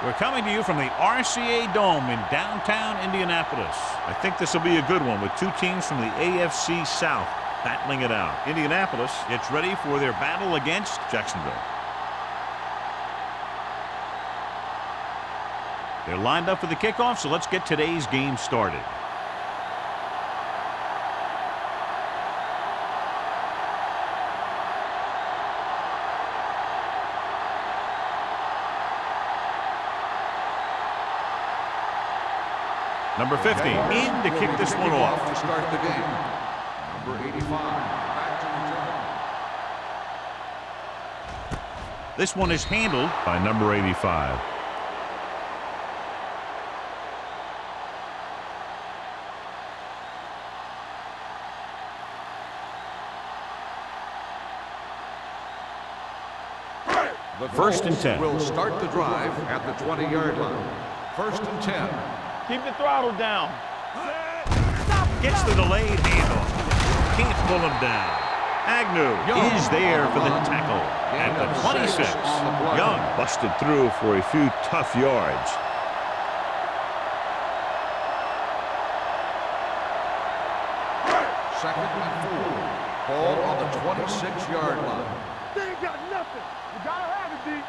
We're coming to you from the RCA Dome in downtown Indianapolis. I think this will be a good one with two teams from the AFC South battling it out. Indianapolis gets ready for their battle against Jacksonville. They're lined up for the kickoff, so let's get today's game started. Number 50 in to kick this one off. To start the game. Number 85. Back to return. This one is handled by number 85. The First and 10. Will start the drive at the 20-yard line. First and 10. Keep the throttle down. Gets the delayed handoff. Can't pull him down. Agnew is there for the tackle at the 26. Young busted through for a few tough yards. Second and 4. Ball on the 26-yard line. They ain't got nothing. You gotta have it, D.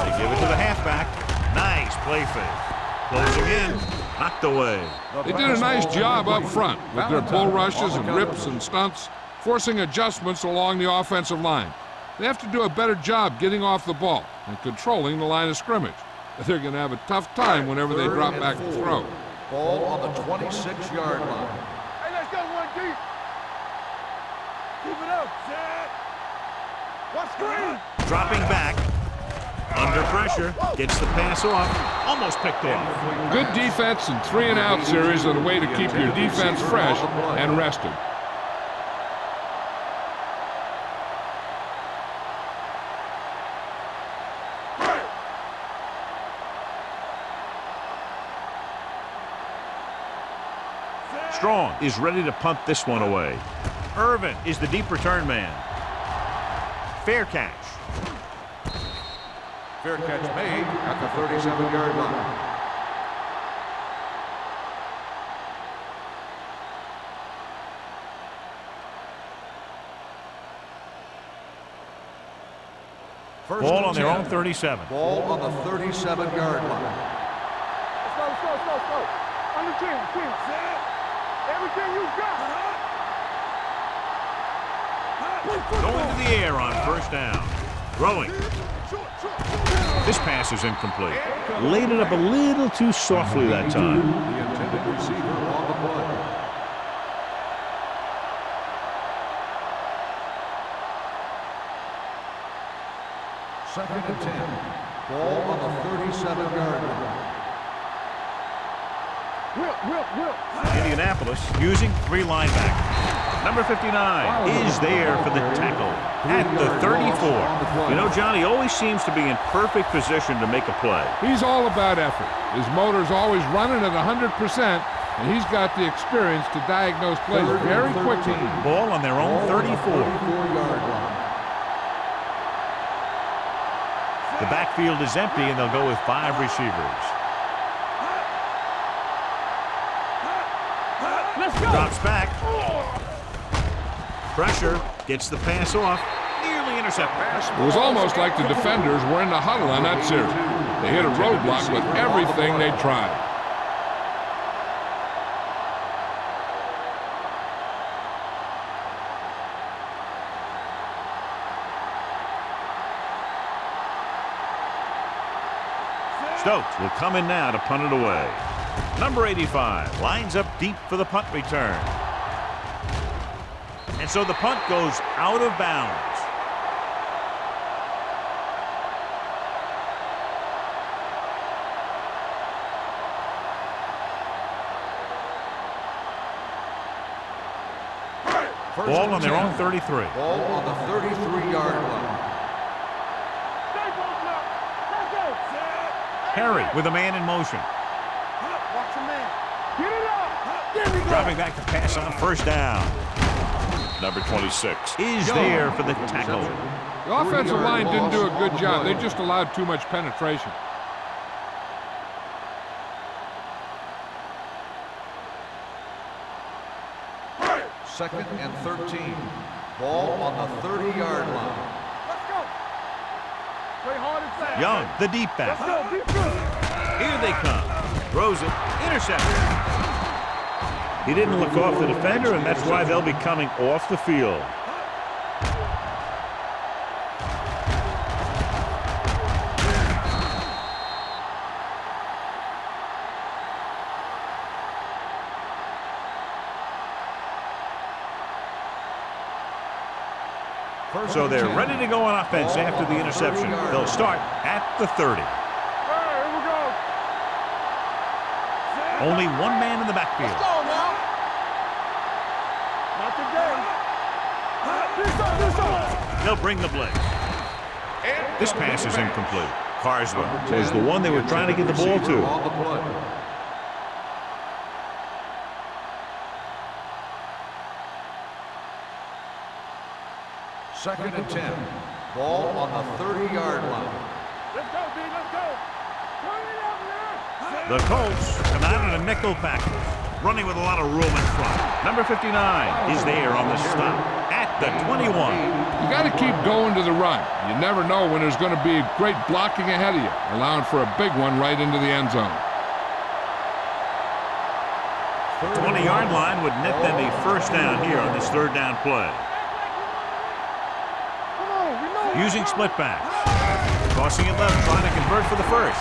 They give it to the halfback. Nice play fake. Closing in, knocked away. They did a nice job up front with their bull rushes and rips and stunts, forcing adjustments along the offensive line. They have to do a better job getting off the ball and controlling the line of scrimmage. They're going to have a tough time whenever they drop back to throw. Ball on the 26-yard line. Hey, let's go one deep. Keep it up, Zed. Watch screen. Dropping back. Under pressure, gets the pass off, almost picked off. Good defense and 3-and-out series are the way to keep your defense fresh and rested. Strong is ready to punt this one away. Irvin is the deep return man. Fair catch. Fair catch made at the 37-yard line. Ball on their own 37. Ball on the 37-yard line. Let's go. Under 10. Everything you got. Going to the air on first down. Throwing. This pass is incomplete. Laid it up a little too softly that time. The intended receiver on the play. Second and 10. Ball on the 37-yard line. Will. Indianapolis using 3 linebackers. Number 59 is there for the tackle at the 34. You know, Johnny always seems to be in perfect position to make a play. He's all about effort. His motor's always running at 100%, and he's got the experience to diagnose plays very quickly. Ball on their own 34. 34-yard line. The backfield is empty, and they'll go with 5 receivers. Let's go. Drops back. Pressure, gets the pass off, nearly intercepted. It was almost like the defenders were in the huddle on that series. They hit a roadblock with everything they tried. Stokes will come in now to punt it away. Number 85 lines up deep for the punt return. And so the punt goes out of bounds. Ball on their own 33. Ball on the 33-yard line. Harry with a man in motion. Watch your man. Get it up. There we go. Dropping back to pass on first down. Number 26 is there for the tackle. The offensive line didn't do a good job. They just allowed too much penetration. Second and 13. Ball on the 30-yard line. Let's go. Play hard and fast. Young, the deep back. Let's go. Be good. Here they come. Throws it. Intercepted. He didn't look off the defender, and that's why they'll be coming off the field. So they're ready to go on offense after the interception. They'll start at the 30. Here we go. Only one man in the backfield. Let's go now. Not today. Do something. They'll bring the blitz. This pass is incomplete. Carswell was the one they were trying to get the ball to. On the play. Second and 10. Ball on the 30-yard line. Let's go, B. Let's go. Turn it up now. The Colts come out in a nickel package, running with a lot of room in front. Number 59 is there on the stop at the 21. You got to keep going to the run. You never know when there's going to be great blocking ahead of you, allowing for a big one right into the end zone. 20-yard line would net them a first down here on this third down play. Using split backs. Crossing it left, trying to convert for the first.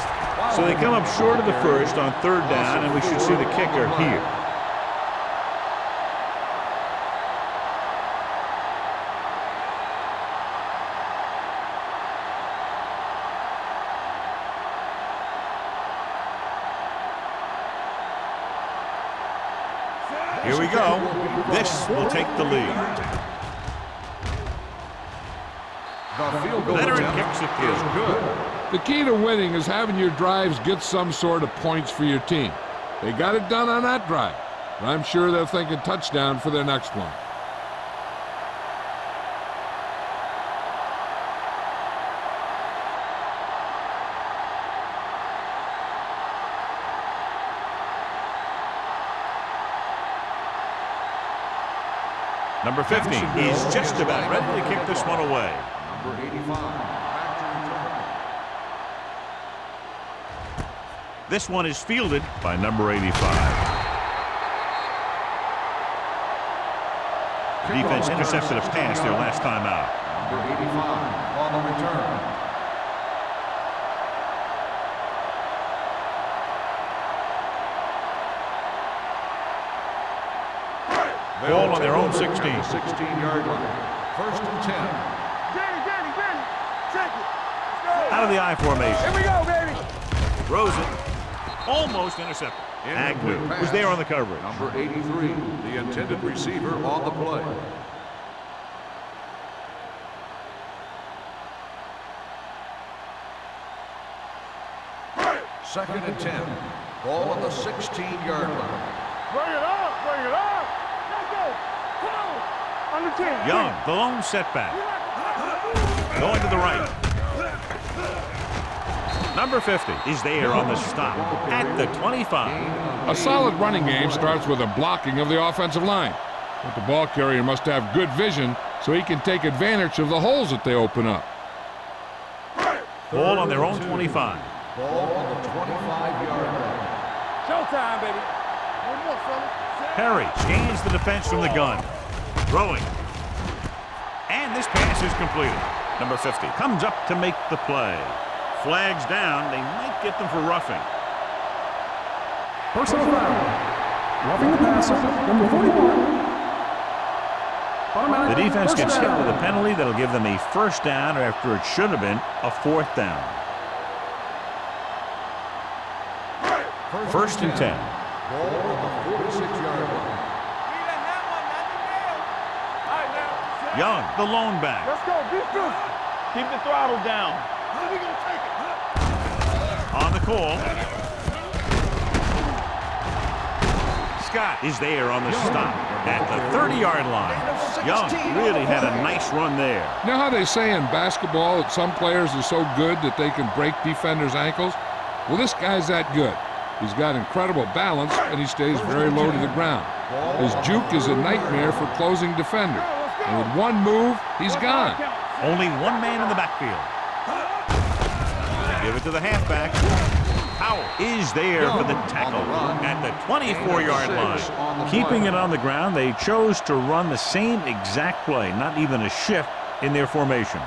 So they come up short of the first on third down, and we should see the kicker here. Here we go. This will take the lead. Veteran kicks it through. Good. The key to winning is having your drives get some sort of points for your team. They got it done on that drive, but I'm sure they're thinking touchdown for their next one. Number 50 is just about ready to kick this one away. Number 85. This one is fielded by number 85. The defense intercepted a pass their last time out. Number 85 on the return. Ball on their own 16. 16-yard line. First and 10. Danny. Check it. Let's go. Out of the I formation. Here we go, baby. Throws it. Almost intercepted. Agnew was there on the coverage. Number 83, the intended receiver on the play. Second and 10. Ball on the 16-yard line. Bring it up. Let's go. Come on. Under 10. Young, the lone setback. Going to the right. Number 50 is there on the stop at the 25. A solid running game starts with a blocking of the offensive line. But the ball carrier must have good vision so he can take advantage of the holes that they open up. Ball on their own 25. Ball on the 25-yard line. Showtime, baby. One more, fella. Perry scans the defense from the gun. Throwing. And this pass is completed. Number 50 comes up to make the play. Flags down. They might get them for roughing. Personal foul. Roughing the passer, number 41. The defense gets hit with a penalty that'll give them a first down after it should have been a fourth down. First and 10. Ball on the 46-yard line. Young, the lone back. Let's go. Be good. Keep the throttle down. How are we going to take it? On the call. Scott is there on the stop at the 30-yard line. Young really had a nice run there. You know how they say in basketball that some players are so good that they can break defenders' ankles? Well, this guy's that good. He's got incredible balance, and he stays very low to the ground. His juke is a nightmare for closing defenders. And with one move, he's gone. Only one man in the backfield. They give it to the halfback. Powell is there for the tackle at the 24-yard line. Keeping it on the ground, they chose to run the same exact play, not even a shift in their formation.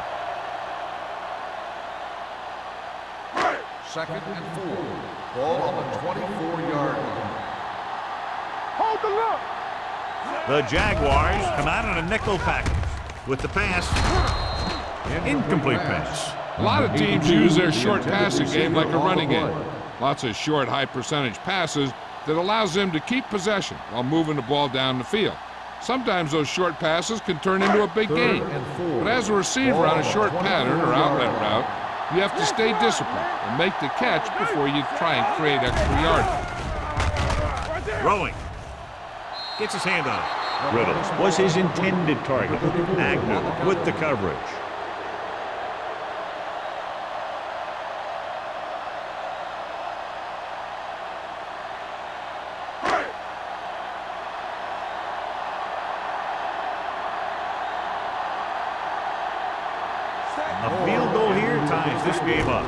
2nd and 4. Ball on the 24-yard line. Hold the look. The Jaguars come out on a nickel package with the pass. Incomplete pass. A lot of teams use their short passing game like a running game. Lots of short, high-percentage passes that allows them to keep possession while moving the ball down the field. Sometimes those short passes can turn into a big gain. But as a receiver on a short pattern or outlet route, you have to stay disciplined and make the catch before you try and create extra yardage. Throwing. Gets his hand on it. Riddle was his intended target. Agnew with the coverage. A field goal here ties this game up.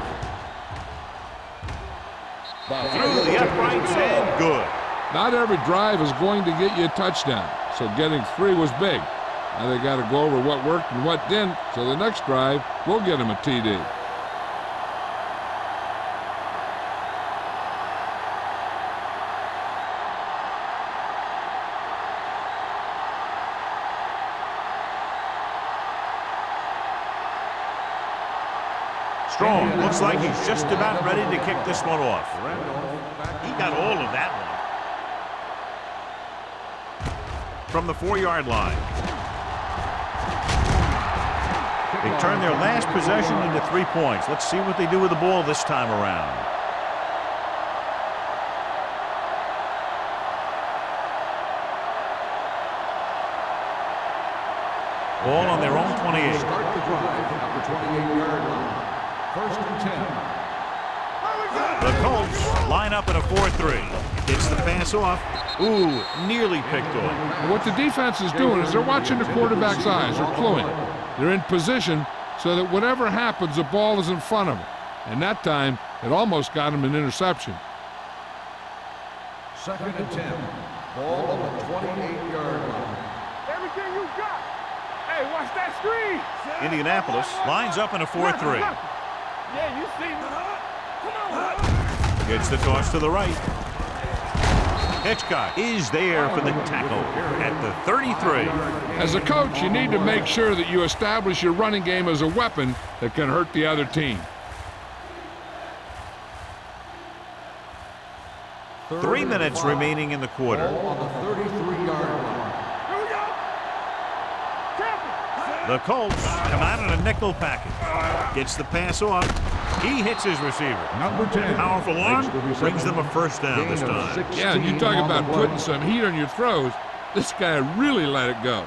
Through the uprights and good. Not every drive is going to get you a touchdown, so getting 3 was big. Now they got to go over what worked and what didn't, so the next drive will get them a TD. Strong looks like he's just about ready to kick this one off. He got all of that one. From the 4-yard line. They turn their last possession into 3 points. Let's see what they do with the ball this time around. Ball on their own 28. Start the drive at the 28-yard line. 1st and 10. The Colts line up in a 4-3. Gets the pass off. Ooh, nearly picked off. And what the defense is doing is they're watching the quarterback's eyes. They're cluing. They're in position so that whatever happens, the ball is in front of them. And that time, it almost got him an interception. 2nd and 10. Ball on the 28-yard line. Everything you got. Hey, watch that screen. Indianapolis lines up in a 4-3. Yeah, you see me. Come on. Gets the toss to the right. Hitchcock is there for the tackle at the 33. As a coach, you need to make sure that you establish your running game as a weapon that can hurt the other team. 3 minutes remaining in the quarter. Ball on the 33-yard line. Here we go. Tap it. The Colts come out in a nickel package. Gets the pass off. He hits his receiver. Number 10. Powerful arm brings them a first down this time. Yeah, and you talk about putting some heat on your throws. This guy really let it go.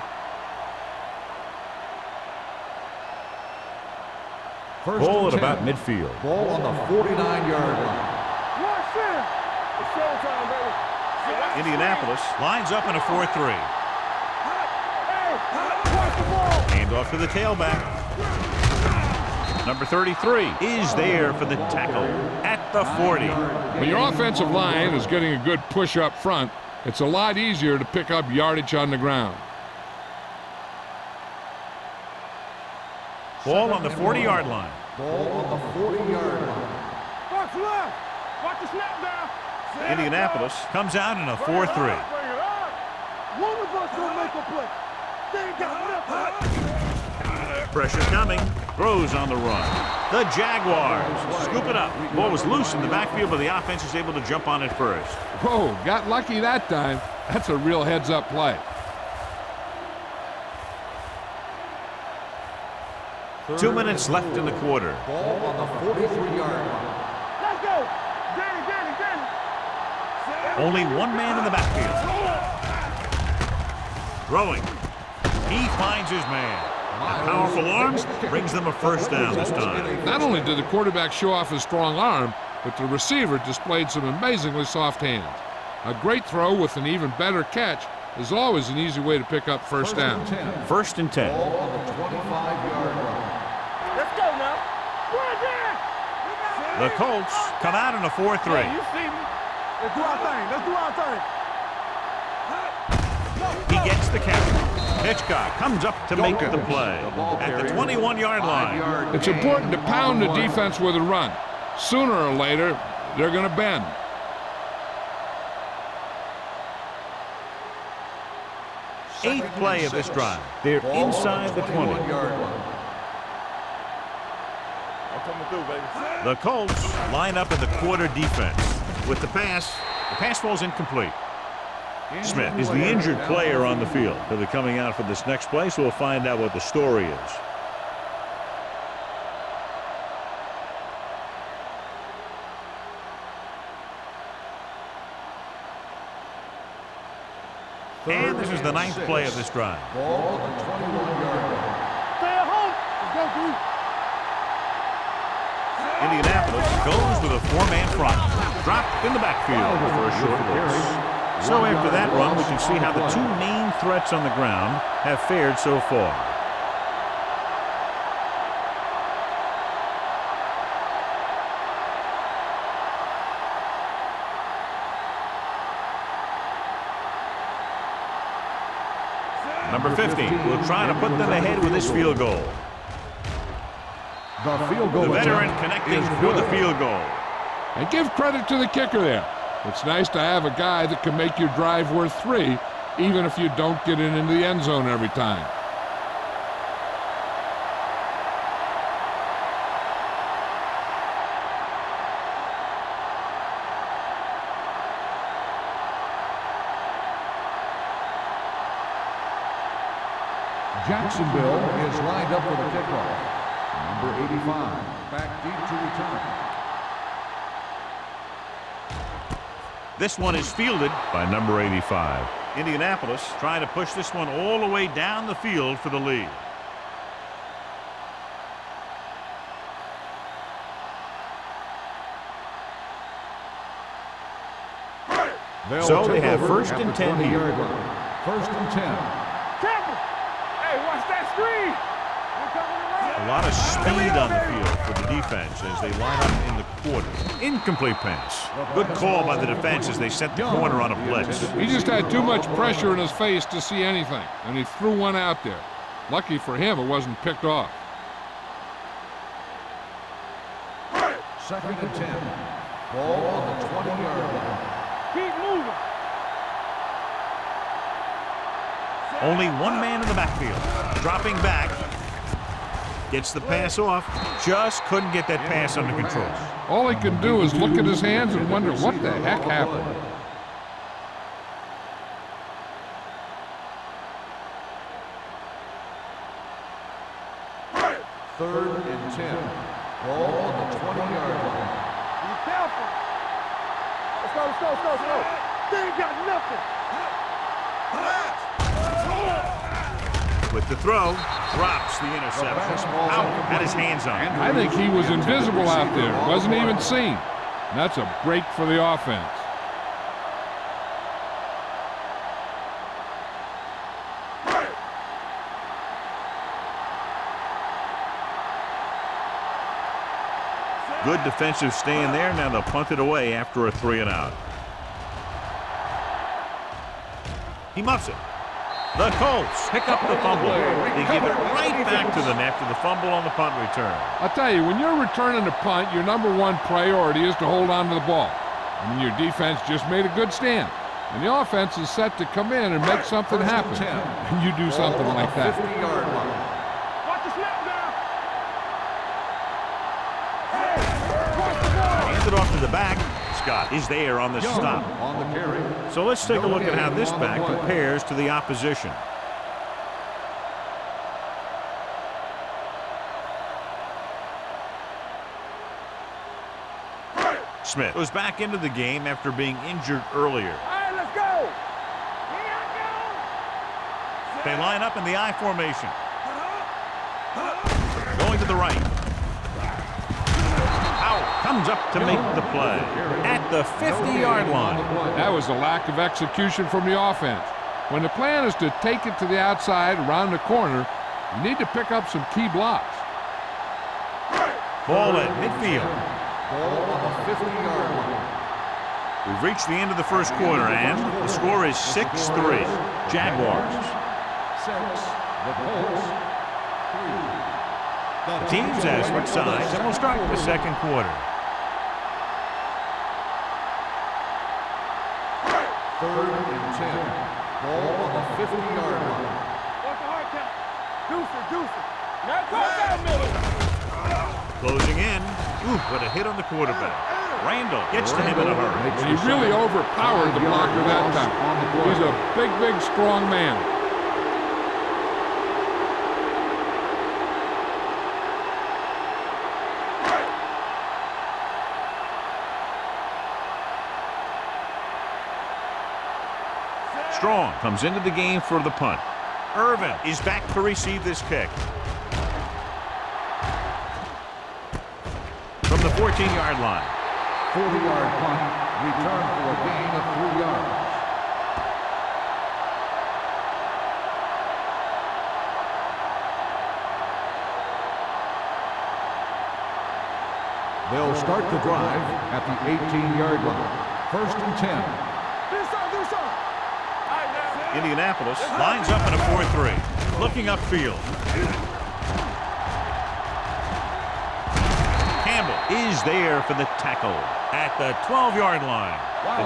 Ball at about midfield. Ball on the 49-yard line. Watch it. It's showtime, baby. Indianapolis lines up in a 4-3. Hey, watch the ball. Hand off to the tailback. Number 33 is there for the tackle at the 40. When your offensive line is getting a good push up front, it's a lot easier to pick up yardage on the ground. Ball on the 40-yard line. Ball on the 40-yard line. Watch left. Watch the snap down. Indianapolis comes out in a 4-3. Bring it up. One of us will make a play. They ain't got enough. Pressure coming. Throws on the run. The Jaguars scoop it up. Ball was loose in the backfield, but the offense is able to jump on it first. Whoa, got lucky that time. That's a real heads-up play. 2 minutes left in the quarter. Ball on the 43-yard line. Let's go. Danny. Only one man in the backfield. Throwing. He finds his man. And powerful arms brings them a first down this time. Not only did the quarterback show off his strong arm, but the receiver displayed some amazingly soft hands. A great throw with an even better catch is always an easy way to pick up first down. 1st and 10. Ball on the 25-yard line. Let's go now. Right there. The Colts come out in a 4-3. Hey, you see me? Let's do our thing. Let's do our thing. He gets the catch. Hitchcock comes up to make the play at the 21-yard line. It's important to pound the defense with a run. Sooner or later, they're going to bend. Eighth play of this drive. They're inside the 20. The Colts line up in the quarter defense. With the pass falls incomplete. Smith is the injured player on the field. He'll be coming out for this next play, so we'll find out what the story is. And this is the 9th play of this drive. Ball on the 21-yard line. Stay at home. Let's go, dude. Indianapolis goes with a 4-man front. Dropped in the backfield for a short loss. So after that run, we can see how the 2 main threats on the ground have fared so far. Number 50 will try to put them ahead with this field goal. The field goal The veteran attempt connecting is for the good. field goal. And give credit to the kicker there. It's nice to have a guy that can make your drive worth 3, even if you don't get it into the end zone every time. Jacksonville is lined up for the kickoff. Number 85, back deep to return. This one is fielded by number 85. Indianapolis trying to push this one all the way down the field for the lead. So they have 1st and 10 here. 1st and 10. Campbell. Hey, watch that screen. A lot of speed on the field for the defense as they line up in the quarter. Incomplete pass. Good call by the defense as they set the corner on a blitz. He just had too much pressure in his face to see anything, and he threw one out there. Lucky for him, it wasn't picked off. 2nd and 10. Ball on the 20-yard line. Keep moving. Only one man in the backfield. Dropping back. Gets the pass off. Just couldn't get that pass under control. All he can do is look at his hands and wonder what the heck happened. Third and 10. Ball on the 20-yard line. Be careful. Let's go. They ain't got nothing. With the throw, drops the interception. Out, had his hands on it. I think he was invisible out there. Wasn't even seen. And that's a break for the offense. Good defensive stand there. Now they'll punt it away after a 3-and-out. He muffs it. The Colts pick up the fumble. They give it right back to them after the fumble on the punt return. I'll tell you, when you're returning a punt, your number one priority is to hold on to the ball. I mean, your defense just made a good stand. And the offense is set to come in and make something happen. And you do something like that. 50-yard line. Watch the snap now. Hands it off to the back. Scott is there on the stop. On the carry. So let's take a look at how this back compares to the opposition. Smith goes back into the game after being injured earlier. All right, let's go. They line up in the I formation. Going to the right. Howell comes up to make the play at the 50-yard line. That was a lack of execution from the offense. When the plan is to take it to the outside around the corner, you need to pick up some key blocks. Ball at midfield. Ball on the 50-yard line. We've reached the end of the first quarter, and the score is 6-3. Jaguars. 6. The Colts. 3. The teams have switched sides, and we'll start the second quarter. 3rd and 10. Ball on the 50-yard line. What's the hard count? Deuce it. Now go down middle. Closing in. Ooh, what a hit on the quarterback. Randall gets to him in a hurry. And he really overpowered the blocker that time. He's a big, strong man. Strong comes into the game for the punt. Irvin is back to receive this kick. From the 14-yard line. 40-yard punt. Return for a gain of 3 yards. They'll start the drive at the 18-yard line. 1st and 10. This side. Indianapolis lines up in a 4-3. Looking upfield. Campbell is there for the tackle at the 12-yard line.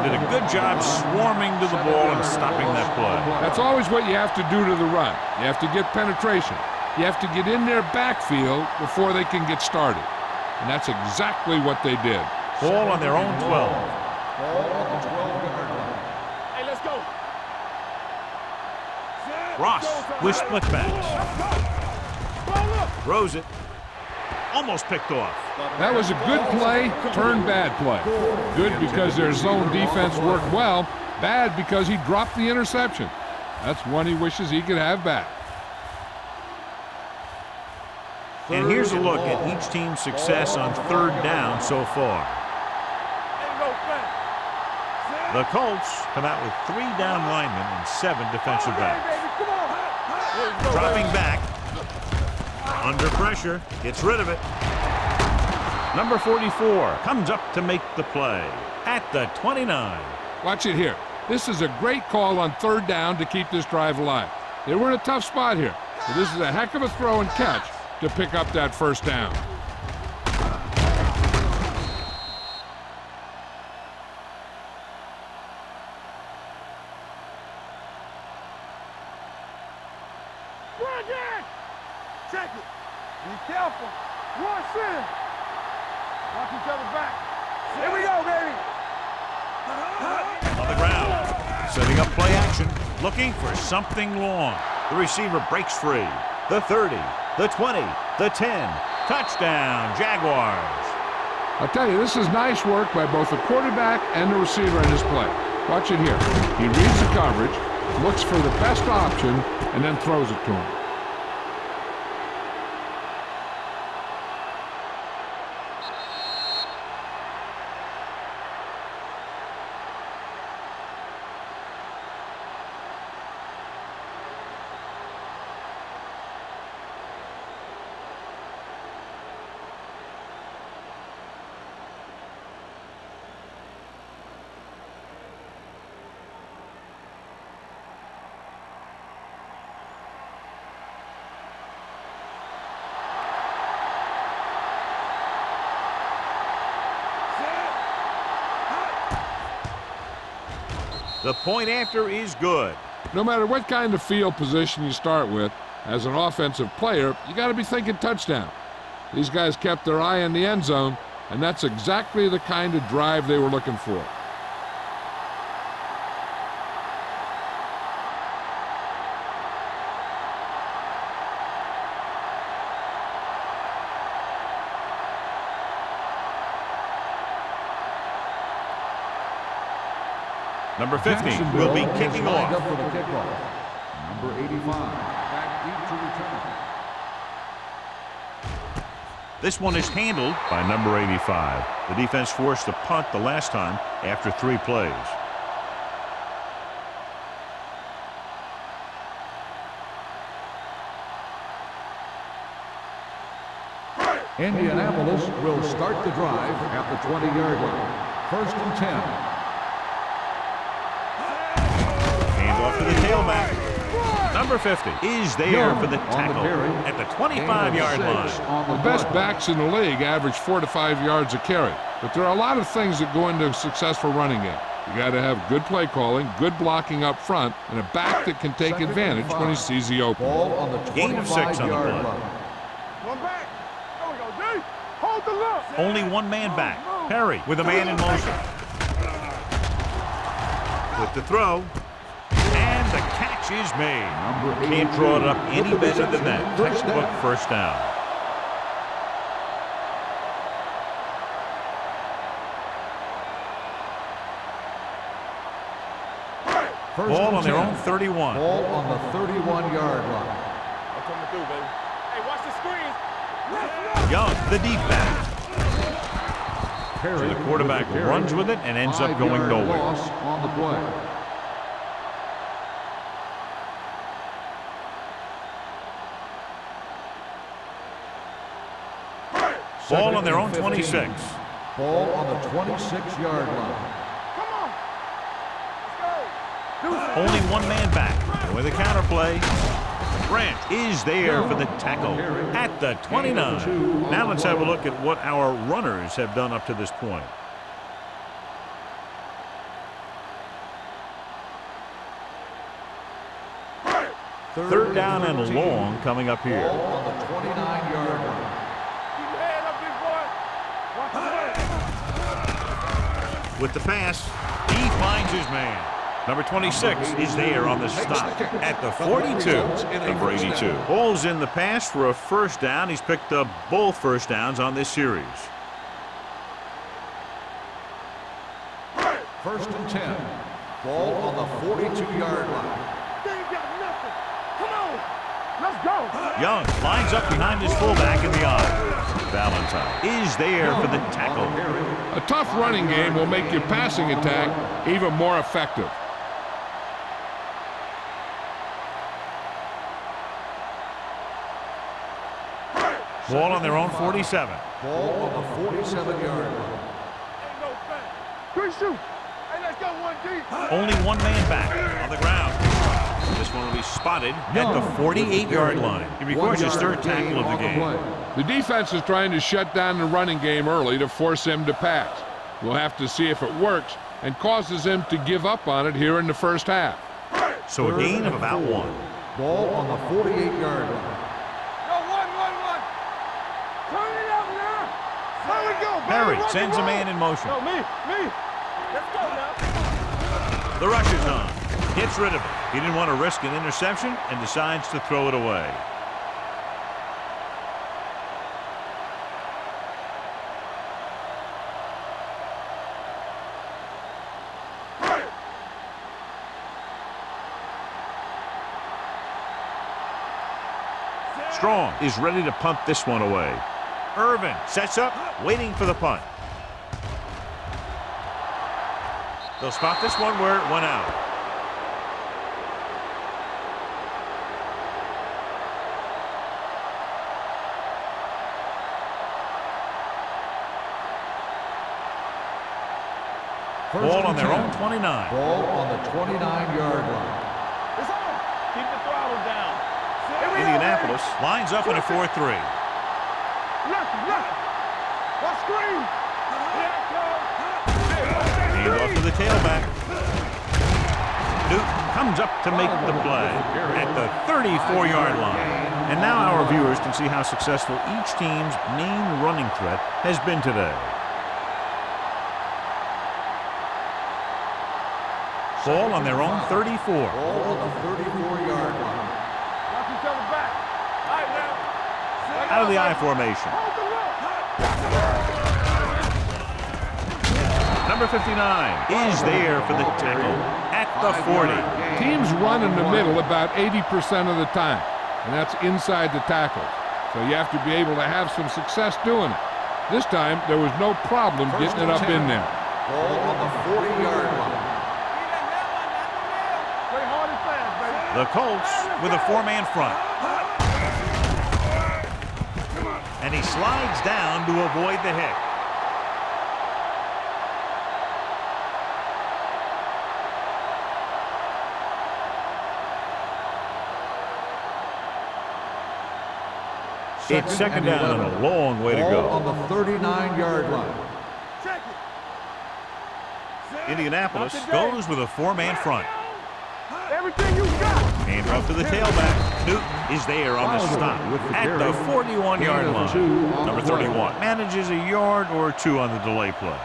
They did a good job swarming to the ball and stopping that play. That's always what you have to do to the run. You have to get penetration. You have to get in their backfield before they can get started. And that's exactly what they did. Ball on their own 12. Ball on the 12-yard line. Hey, let's go. Ross with splitbacks. Throws it. Almost picked off. That was a good play, turned bad play. Good because their zone defense worked well. Bad because he dropped the interception. That's one he wishes he could have back. And here's a look at each team's success on 3rd down so far. The Colts come out with 3 down linemen and 7 defensive backs. Dropping back. Under pressure. Gets rid of it. Number 44 comes up to make the play at the 29. Watch it here. This is a great call on 3rd down to keep this drive alive. They were in a tough spot here, but this is a heck of a throw and catch to pick up that 1st down. Check it. Be careful. Rush in. Watch each other back. Here we go, baby. On the ground. Setting up play action. Looking for something long. The receiver breaks free. The 30. The 20. The 10. Touchdown, Jaguars. I'll tell you, this is nice work by both the quarterback and the receiver in this play. Watch it here. He reads the coverage, looks for the best option, and then throws it to him. The point after is good. No matter what kind of field position you start with, as an offensive player, you got to be thinking touchdown. These guys kept their eye on the end zone, and that's exactly the kind of drive they were looking for. Number 15 will be kicking off. Up for the kickoff. Number 85, back deep to return. This one is handled by number 85. The defense forced a punt the last time after 3 plays. Indianapolis will start the drive at the 20-yard line. 1st and 10. Hand off to the tailback. Number 50 is there for the tackle at the 25-yard line. The best backs in the league average 4 to 5 yards a carry, but there are a lot of things that go into a successful running game. You got to have good play calling, good blocking up front, and a back that can take advantage when he sees the opening. Ball on the Gain of 6 on the 25-yard play. line. One back. There we go, D. Hold the look. Only one man back. Perry with a man in motion. With the throw. And the catch is made. Can't draw it up any better than that. Textbook first down. Ball on their own 31. Ball on the 31-yard line. I'm coming through, baby. Hey, watch the screen. Young, the deep back. Perry So the quarterback with the carry. runs with it and ends up going 5-yard nowhere. loss on the play. Ball on their own 26. Ball on the 26-yard line. Come on. Let's go. Only one man back. And with a counter play, Branch is there for the tackle at the 29. Now let's have a look at what our runners have done up to this point. Third down and long coming up here. Ball on the 29-yard line. Keep your head up, big boy. Watch the way. With the pass, he finds his man. Number 26 is there on the stop at the 42. Number 82 pulls in the pass for a first down. He's picked up both first downs on this series. 1st and 10. Ball on the 42-yard line. They ain't got nothing. Come on. Let's go. Young lines up behind his fullback in the eye. Valentine is there for the tackle. A tough running game will make your passing attack even more effective. Ball on their own 47. Ball on the 47-yard line. Ain't no thing. Quick shoot. Hey, let's go one deep. Only one man back on the ground. This one will be spotted at the 48-yard line. He records his third tackle of the game. The defense is trying to shut down the running game early to force him to pass. We'll have to see if it works and causes him to give up on it here in the first half. So a gain of about 1. Ball on the 48-yard line. Go, one. Turn it up now. There we go, baby. Perry Rock sends a and roll. man in motion. No, me. Let's go now. The rush is on. Gets rid of it. He didn't want to risk an interception and decides to throw it away. Strong is ready to punt this one away. Irvin sets up, waiting for the punt. They'll spot this one where it went out. Ball on their own 29. Ball on the 29-yard line. It's on. Keep the throttle down. Indianapolis lines up in a 4-3. Left. Watch screen. Here it comes. Hand off to the tailback. Newton comes up to make the play at the 34-yard line. And now our viewers can see how successful each team's main running threat has been today. Ball on their own 34. Ball on the 34-yard line. Watch each other back. All right, now. Out of the I formation. Hold the look. Number 59 is there for the tackle at the 40. Teams run in the middle about 80% of the time, and that's inside the tackle. So you have to be able to have some success doing it. This time, there was no problem getting it up in there. Ball on the 40-yard line. Play hard and fast, baby. The Colts with a 4-man front. And he slides down to avoid the hit. It's second down and a long way to go. On the 39-yard line. Check it. Indianapolis goes with a four-man front. Everything you got. Hand off to the tailback. Newton is there on the stop at the 41-yard line. Number 31 manages a yard or two on the delay play.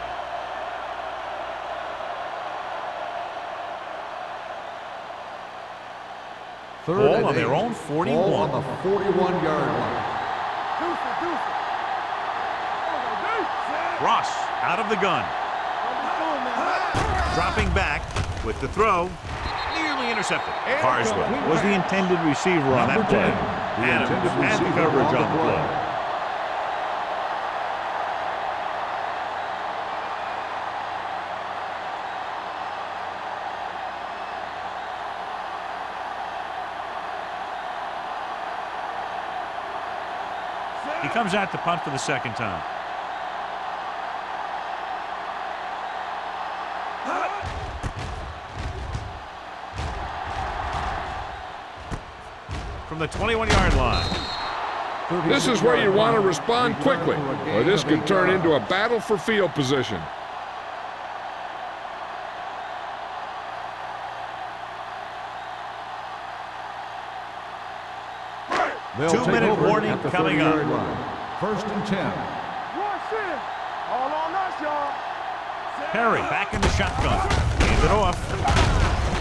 Ball on their own 41. Ball on the 41-yard line. Ross out of the gun. Dropping back with the throw. Nearly intercepted. Carswell was the intended receiver on that play. Adams had the coverage on the play. He comes out to punt for the second time. From the 21-yard line. This is where you want to respond quickly, or this could turn into a battle for field position. Two-minute warning coming up. First and 10. All on us, y'all. Perry back in the shotgun. Hand it off.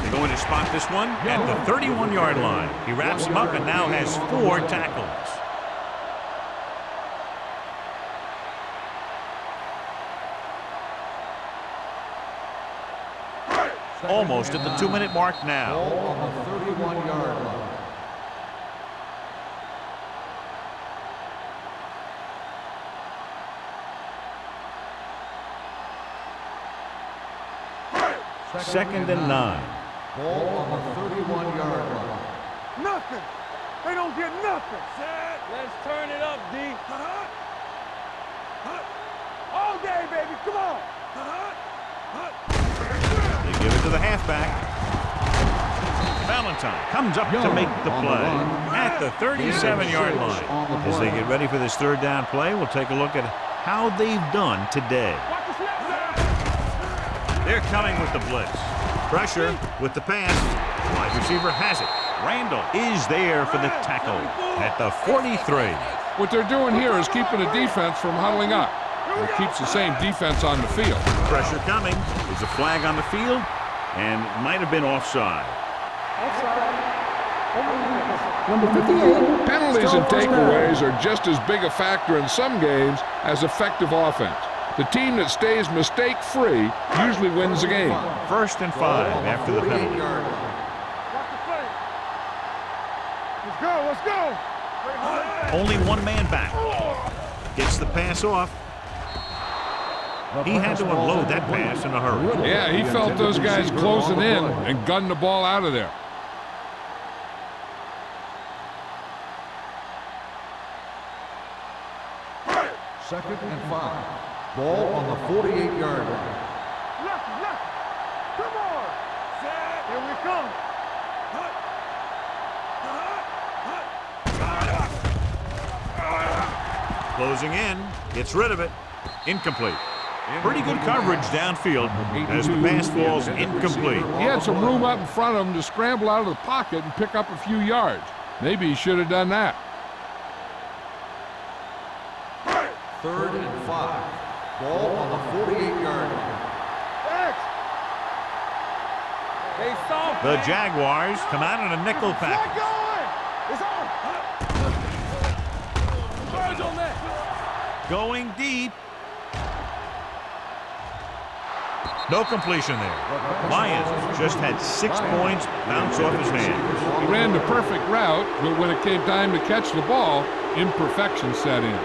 They're going to spot this one at the 31-yard line. He wraps him up and now has 4 tackles. Almost at the 2-minute mark now. Ball on the 31-yard line. Second and 9. Ball on the 31-yard line. Nothing. They don't get nothing. Let's turn it up, D. All day, baby. Come on. They give it to the halfback. Valentine comes up to make the play at the 37-yard line. As they get ready for this third down play, we'll take a look at how they've done today. They're coming with the blitz. Pressure with the pass. Wide receiver has it. Randall is there for the tackle at the 43. What they're doing here is keeping the defense from huddling up. It keeps the same defense on the field. Pressure coming. There's a flag on the field and might have been offside. Number 58. Penalties and takeaways are just as big a factor in some games as effective offense. The team that stays mistake-free usually wins the game. First and 5 after the penalty. Watch the play. Let's go. Let's go. Only one man back. Gets the pass off. He had to unload that pass in a hurry. Yeah, he felt those guys closing in and gunned the ball out of there. Second and 5. Ball on the 48-yard line. Left. Come on. Here we come. Closing in. Gets rid of it. Incomplete. Pretty good coverage downfield as the pass falls incomplete. He had some room up in front of him to scramble out of the pocket and pick up a few yards. Maybe he should have done that. Third and 5. Ball on the 48-yard line. The Jaguars come out in a nickel package. Going deep. No completion there. Lyons just had 6 points bounce off his hands. He ran the perfect route, but when it came time to catch the ball, imperfection set in.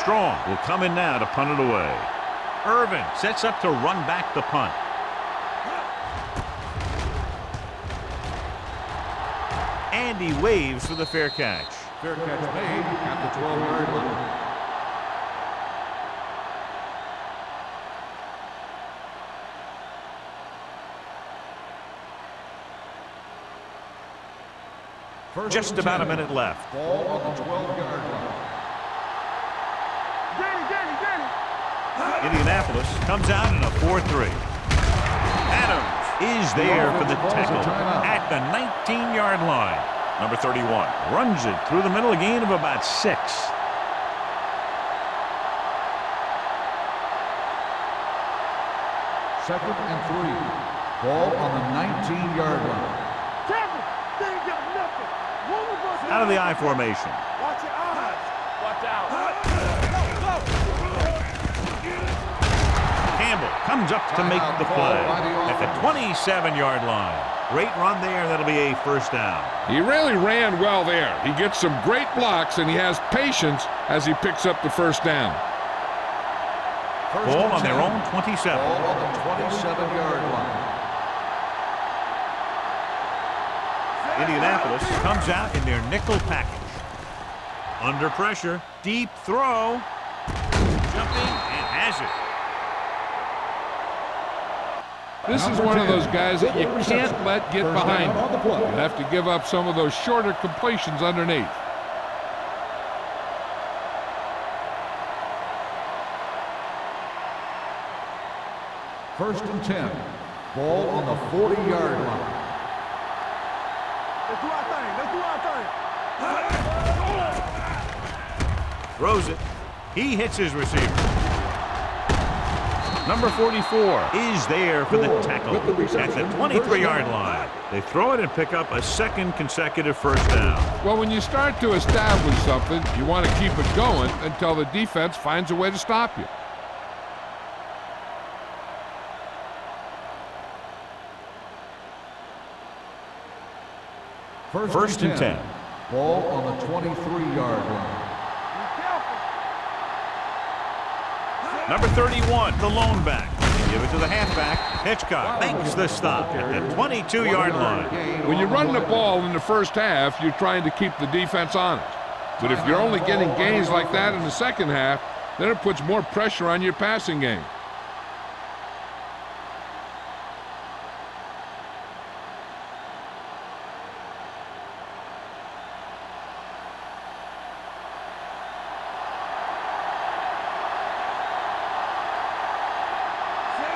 Strong will come in now to punt it away. Irvin sets up to run back the punt. And he waves for the fair catch. Fair catch made at the 12-yard line. Just about a minute left. Ball on the 12-yard line. Indianapolis comes out in a 4-3. Adams is there for the tackle at the 19-yard line. Number 31 runs it through the middle, a gain of about 6. Second and 3. Ball on the 19-yard line. Out of the I formation. Watch your eyes. Watch out. Campbell comes up to make the play at the 27-yard line. Great run there. That'll be a first down. He really ran well there. He gets some great blocks, and he has patience as he picks up the first down. Ball on their own 27. Ball on the 27-yard line. Indianapolis comes out in their nickel package. Under pressure, deep throw. Jumping and has it. This is one of those guys that you can't let get behind you. You have to give up some of those shorter completions underneath. First and 10. Ball on the 40-yard line. Let's do our thing. Let's do our thing. Throws it. He hits his receiver. Number 44 is there for the tackle at the 23-yard line. They throw it and pick up a second consecutive first down. Well, when you start to establish something, you want to keep it going until the defense finds a way to stop you. First and 10. Ball on the 23-yard line. Number 31, the lone back. They give it to the halfback. Hitchcock makes the stop at the 22-yard line. When you run the ball in the first half, you're trying to keep the defense honest. But if you're only getting gains like that in the second half, then it puts more pressure on your passing game.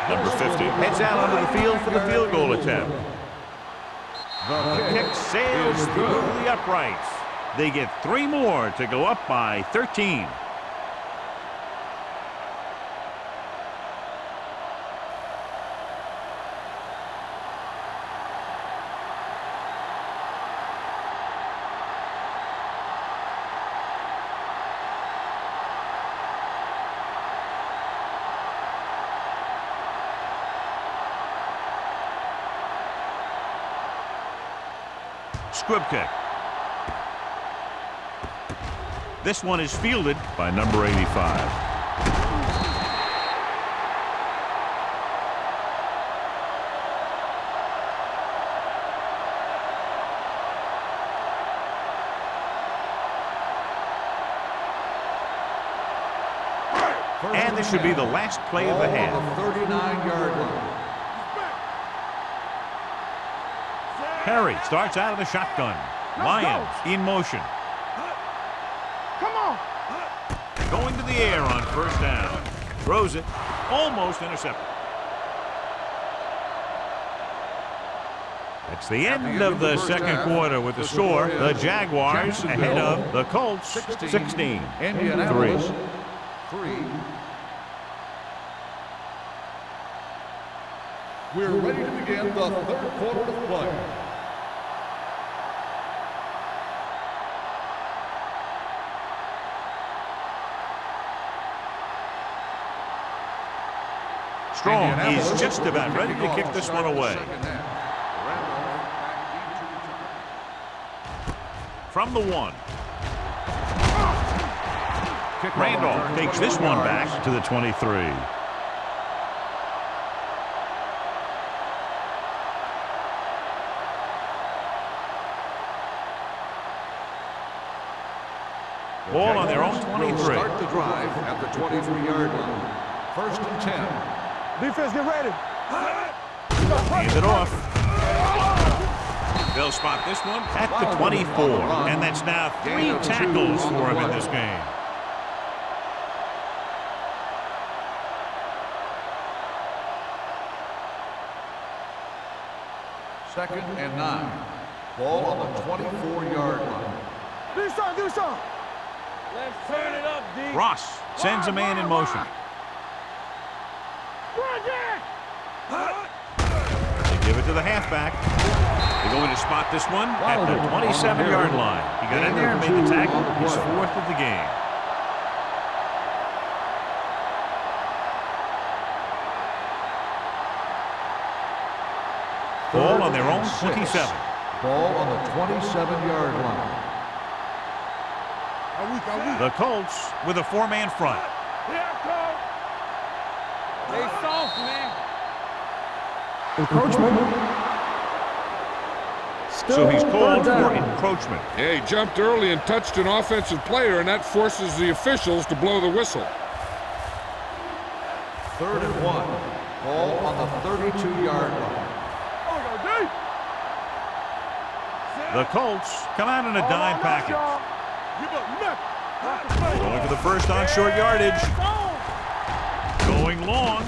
Number 50 heads out onto the field for the field goal attempt. The kick sails through the uprights. They get 3 more to go up by 13. Squib kick. This one is fielded by number 85. And this should be the last play of the half. 39-yard line. Perry starts out of the shotgun. Lions in motion. Come on. Going to the air on first down. Throws it. Almost intercepted. That's the end of the second quarter with the score. The Jaguars ahead of the Colts 16-3. Indianapolis 3. We're ready to begin the third quarter of play. Strong is just about ready to kick this one away. From the 1. Randolph takes this one back to the 23. Ball on their own Jaguars 23. will start the drive at the 23-yard line. First and 10. Defense, get ready. Hands it off. They'll spot this one at the 24. And that's now 3 tackles for him in this game. Second and 9. Ball on the 24-yard line. Do something. Let's turn it up, D. Ross sends a man in motion. They give it to the halfback. They're going to spot this one at the 27-yard line. He got in there and made the tackle. He's 4th of the game. Ball on their own 27. Ball on the 27-yard line. The Colts with a 4-man front. They soft, man. Encroachment. So he's called for encroachment. Yeah, he jumped early and touched an offensive player, and that forces the officials to blow the whistle. Third and 1. Ball on the 32-yard line. The Colts come out in a dime package. Going for the first on short yardage. Going long.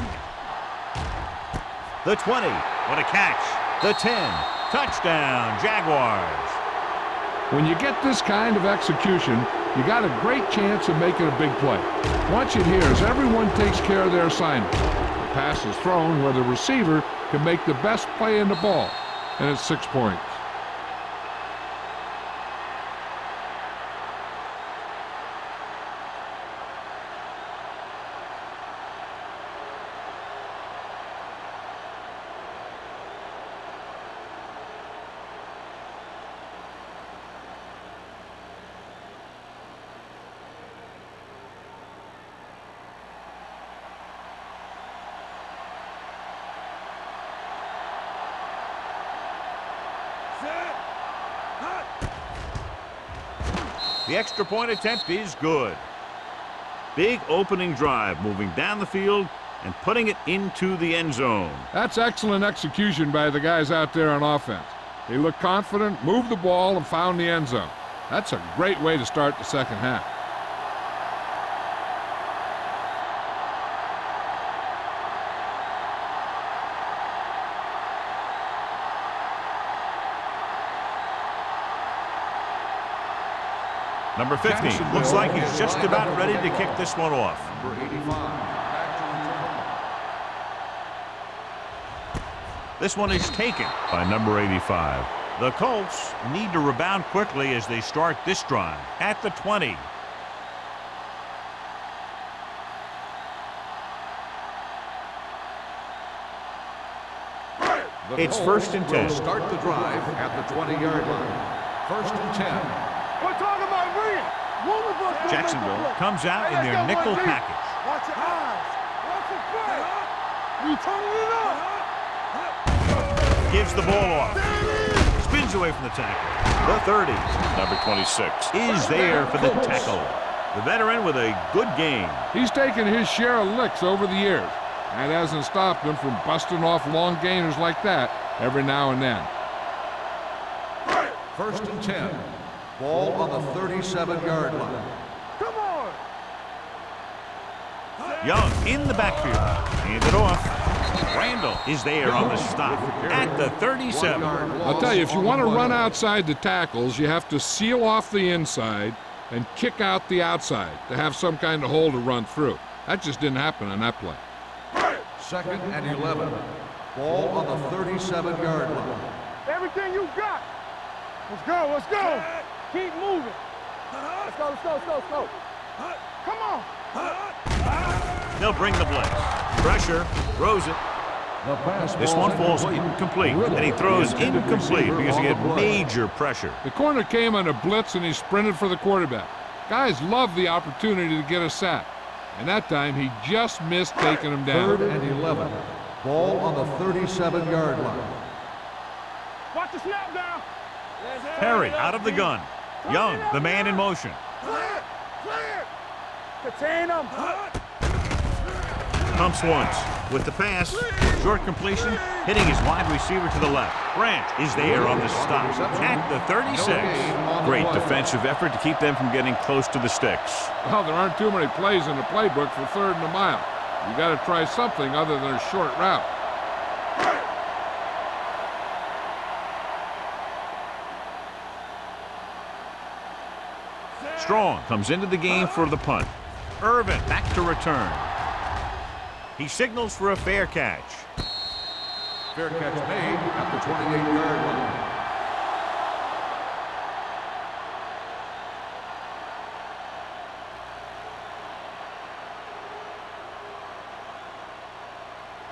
The 20. What a catch. The 10. Touchdown, Jaguars. When you get this kind of execution, you got a great chance of making a big play. Watch it here as everyone takes care of their assignment. The pass is thrown where the receiver can make the best play in the ball, and it's 6 points. The extra point attempt is good. Big opening drive, moving down the field and putting it into the end zone. That's excellent execution by the guys out there on offense. They looked confident, moved the ball, and found the end zone. That's a great way to start the second half. Number 15 looks like he's just about ready to kick this one off. Number 85. This one is taken by number 85. The Colts need to rebound quickly as they start this drive at the 20. It's first and 10. Start the drive at the 20-yard line. First and 10. We're talking about Green. Jacksonville comes out in their nickel package. Watch your eyes. Watch your foot. We turning it up. Gives the ball off. Spins away from the tackle. The 30. Number 26 is there for the tackle. The veteran with a good game. He's taken his share of licks over the years. That hasn't stopped him from busting off long gainers like that every now and then. First and 10. Ball on the 37-yard line. Come on. Young in the backfield. Hand it off. Randall is there on the stop at the 37. I'll tell you, if you want to run outside the tackles, you have to seal off the inside and kick out the outside to have some kind of hole to run through. That just didn't happen on that play. Second and 11. Ball on the 37-yard line. Everything you got. Let's go. Let's go. Keep moving. Let's go. Let's go. Let's go. Let's go. Come on. They'll bring the blitz. Pressure. Throws it. This one falls incomplete, and he throws incomplete because he had major pressure. The corner came on a blitz, and he sprinted for the quarterback. Guys love the opportunity to get a sack, and that time he just missed taking him down. Third and 11. Ball on the 37-yard line. Watch the snap down. Perry out of the gun. Young, the man in motion. Clear. Contain them. Pumps once. With the pass. Short completion. Hitting his wide receiver to the left. Branch is there on the stop. At the 36. Great defensive effort to keep them from getting close to the sticks. Well, there aren't too many plays in the playbook for 3rd and a mile. You got to try something other than a short route. Strong comes into the game for the punt. Irvin back to return. He signals for a fair catch. Fair catch made at the 28-yard line.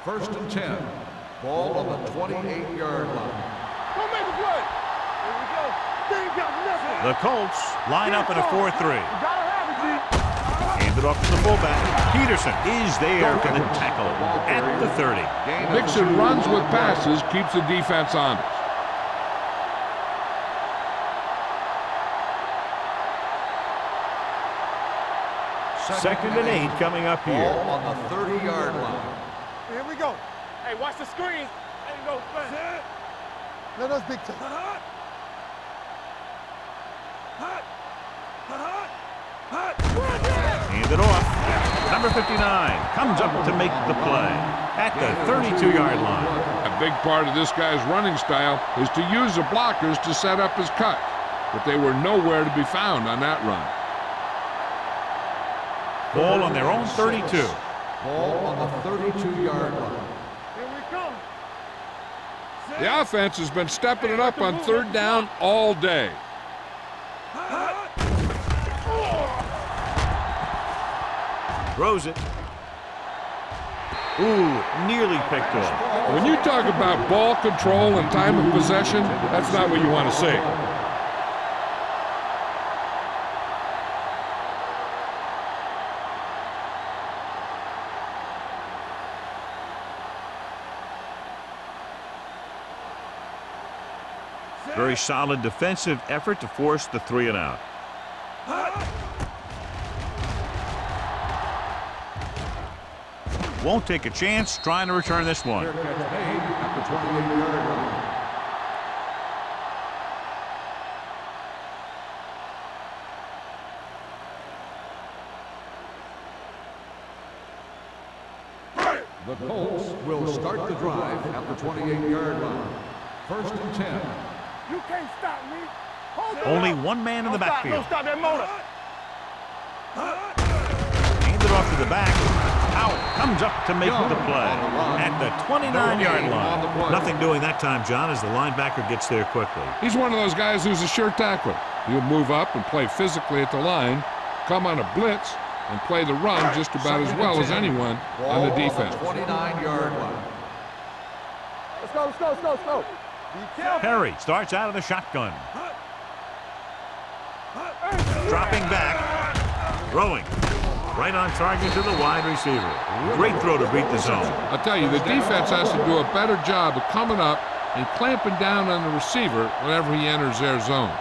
First and 10. Ball on the 28-yard line. Don't make a play. Here we go. They ain't got nothing. The Colts line up in a 4-3. You gotta have it, G. Handed off to the fullback. Peterson is there for the tackle at the 30. Mixing runs with passes keeps the defense honest. Second and 8 coming up here. Ball on the 30-yard line. Here we go. Hey, watch the screen. Ain't no fast. Let us big time. Handed off. Number 59 comes up to make the play at the 32-yard line. A big part of this guy's running style is to use the blockers to set up his cut, but they were nowhere to be found on that run. Ball on their own 32. Ball on the 32-yard line. Here we come. The offense has been stepping it up on 3rd down all day. Throws it. Ooh, nearly picked off. When you talk about ball control and time of possession, that's not what you want to see. Very solid defensive effort to force the 3-and-out. Won't take a chance trying to return this one. Fair catch made at the 28-yard line. The Colts will start the drive at the 28-yard line. First and 10. You can't stop me. Hold it Only up. one man in the Don't backfield. stop that motor. Handed off to the back. Out comes up to make the play at the 29-yard line. Nothing doing that time, John, as the linebacker gets there quickly. He's one of those guys who's a sure tackler. He'll move up and play physically at the line, come on a blitz, and play the run just about as well as anyone on the defense. 29-yard line. Let's go, let's go, let's go, let's go. Be careful. Perry starts out of the shotgun. Dropping back. Throwing. Right on target to the wide receiver. Great throw to beat the zone. I'll tell you, the defense has to do a better job of coming up and clamping down on the receiver whenever he enters their zone.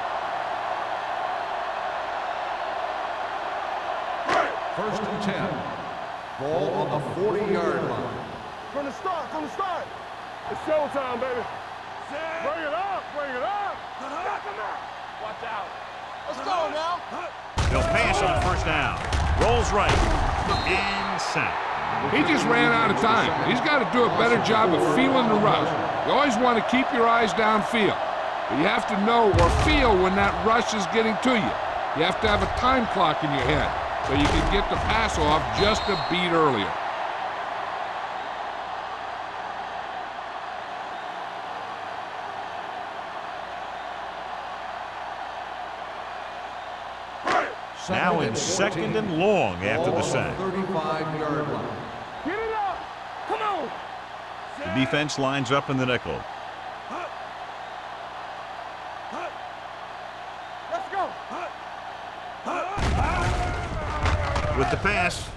First and 10. Ball on the 40-yard line. From the start. It's showtime, baby. Bring it up, bring it up. Knock him out. Watch out. Let's go now. They'll pass on 1st down. Rolls right. And sack. He just ran out of time. He's got to do a better job of feeling the rush. You always want to keep your eyes downfield, but you have to know or feel when that rush is getting to you. You have to have a time clock in your head so you can get the pass off just a beat earlier. Now in 2nd and long after the sack. 35-yard line. Get it up. Come on. The defense lines up in the nickel. Let's go. With the pass.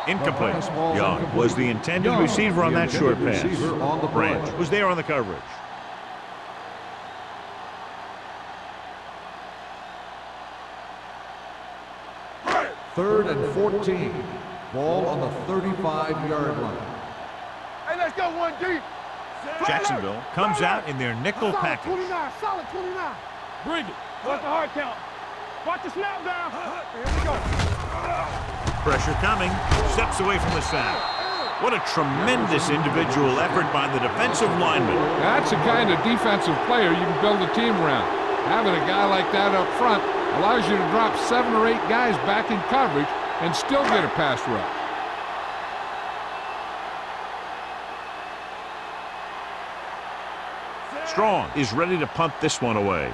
Incomplete. Young was the intended receiver on that short pass. Branch was there on the coverage. 3rd and 14. Ball on the 35-yard line. Hey, let's go one deep. Jacksonville comes out in their nickel package. 29, solid 29. Bring it. What's the hard count? Watch the snap down. Here we go. Pressure coming. Steps away from the sack. What a tremendous individual effort by the defensive lineman. That's the kind of defensive player you can build a team around. Having a guy like that up front allows you to drop 7 or 8 guys back in coverage and still get a pass rush. Strong is ready to punt this one away.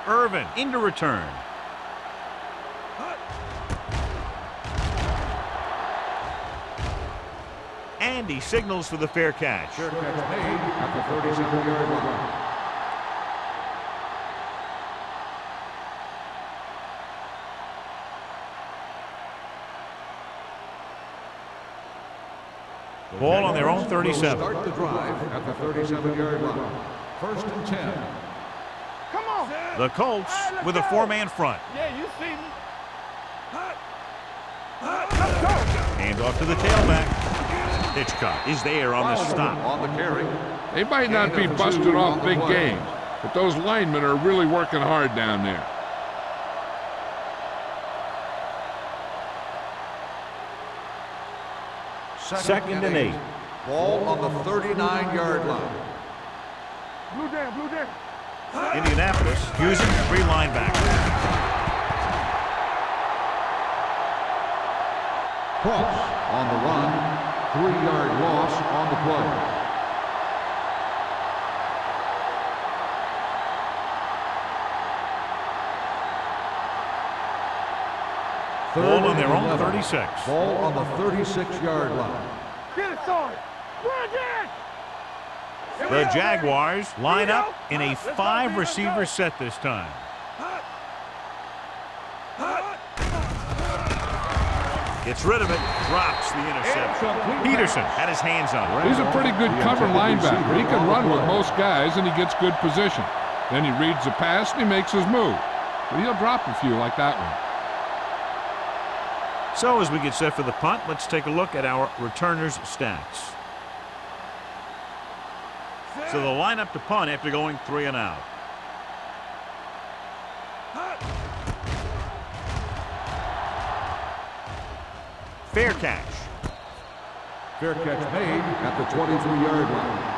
Irvin into return. And he signals for the fair catch. Fair catch made at the 37-yard line. Ball on their own 37. Start the drive at the 37-yard line. 1st and 10. Come on. The Colts with a 4-man front. Yeah, you see me. Hand off to the tailback. Hitchcock is there on the stop. On the carry. They might not be busted off big games, but those linemen are really working hard down there. Second and 8. Ball on the 39-yard line. Blue down, blue down. Indianapolis using 3 linebackers. Cross on the run. 3-yard loss on the play. Ball on their own 36. Ball on the 36-yard line. Get it, sorry. Run again. The Jaguars line up in a 5-receiver set this time. Gets rid of it, drops the interception. Peterson had his hands on it. He's a pretty good cover linebacker. He can run with most guys, and he gets good position. Then he reads the pass, and he makes his move. But he'll drop a few like that one. So as we get set for the punt, let's take a look at our returners' stats. So they'll line up to punt after going 3 and out. Fair catch. Fair catch made at the 23-yard line.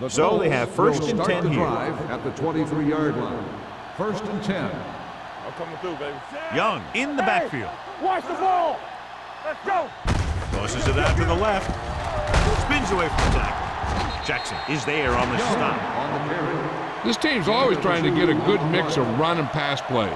So they have 1st and 10 here. At the 23-yard line. 1st and 10. I'm coming through, baby. Young in the backfield. Watch the ball. Let's go. Tosses it out to the left. Spins away from the tackle. Jackson is there on the stop. On the carry. This team's always trying to get a good mix of run and pass plays.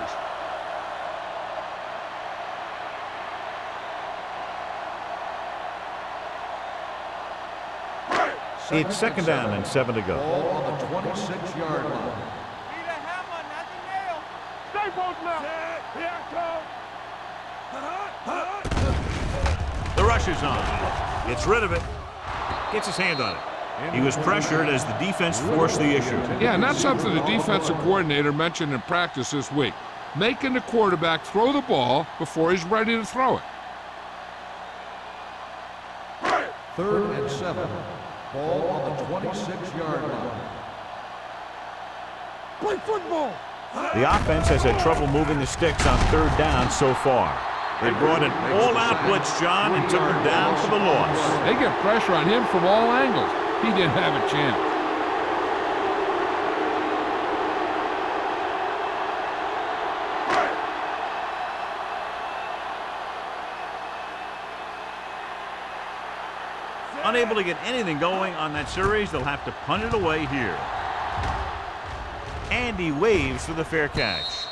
It's 2nd down and 7 to go. Ball on the 26-yard line. Need a hammer, not the nail. Stay both now. Here I come. The rush is on. Gets rid of it. Gets his hand on it. He was pressured as the defense forced the issue. Yeah, and that's something the defensive coordinator mentioned in practice this week. Making the quarterback throw the ball before he's ready to throw it. 3rd and 7. Ball on the 26-yard line. Play football. The offense has had trouble moving the sticks on 3rd down so far. They brought an all-out blitz, John, and took him down for the loss. They get pressure on him from all angles. He didn't have a chance. Unable to get anything going on that series, they'll have to punt it away here. And he waves for the fair catch.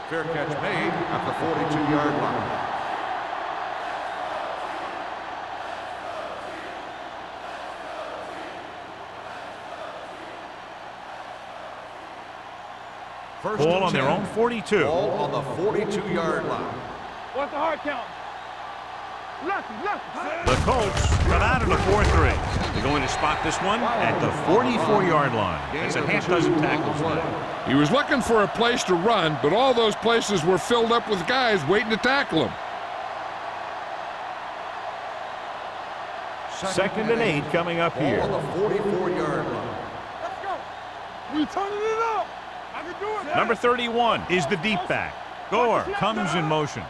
Fair catch made at the 42-yard line. Ball on their own 42. Ball on the 42-yard line. What's the hard count? The Colts come out in a 4-3. They're going to spot this one at the 44-yard line. That's a half dozen tackles now. He was looking for a place to run, but all those places were filled up with guys waiting to tackle him. 2nd and 8 coming up here. On the 44-yard line. Let's go. We turning it up. I can do it. Number 31 is the deep back. Gore comes in motion.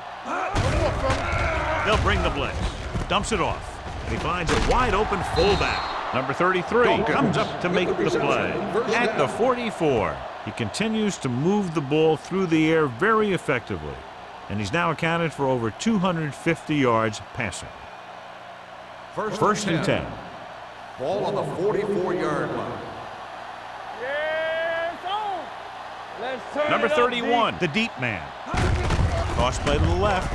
They'll bring the blitz. Dumps it off. And he finds a wide open fullback. Number 33 comes up to make the play. At the 44, he continues to move the ball through the air very effectively. And he's now accounted for over 250 yards passing. First and 10. Ball on the 44-yard line. Yeah, it's on. Let's turn Number it up, 31, the deep man. Toss play to the left.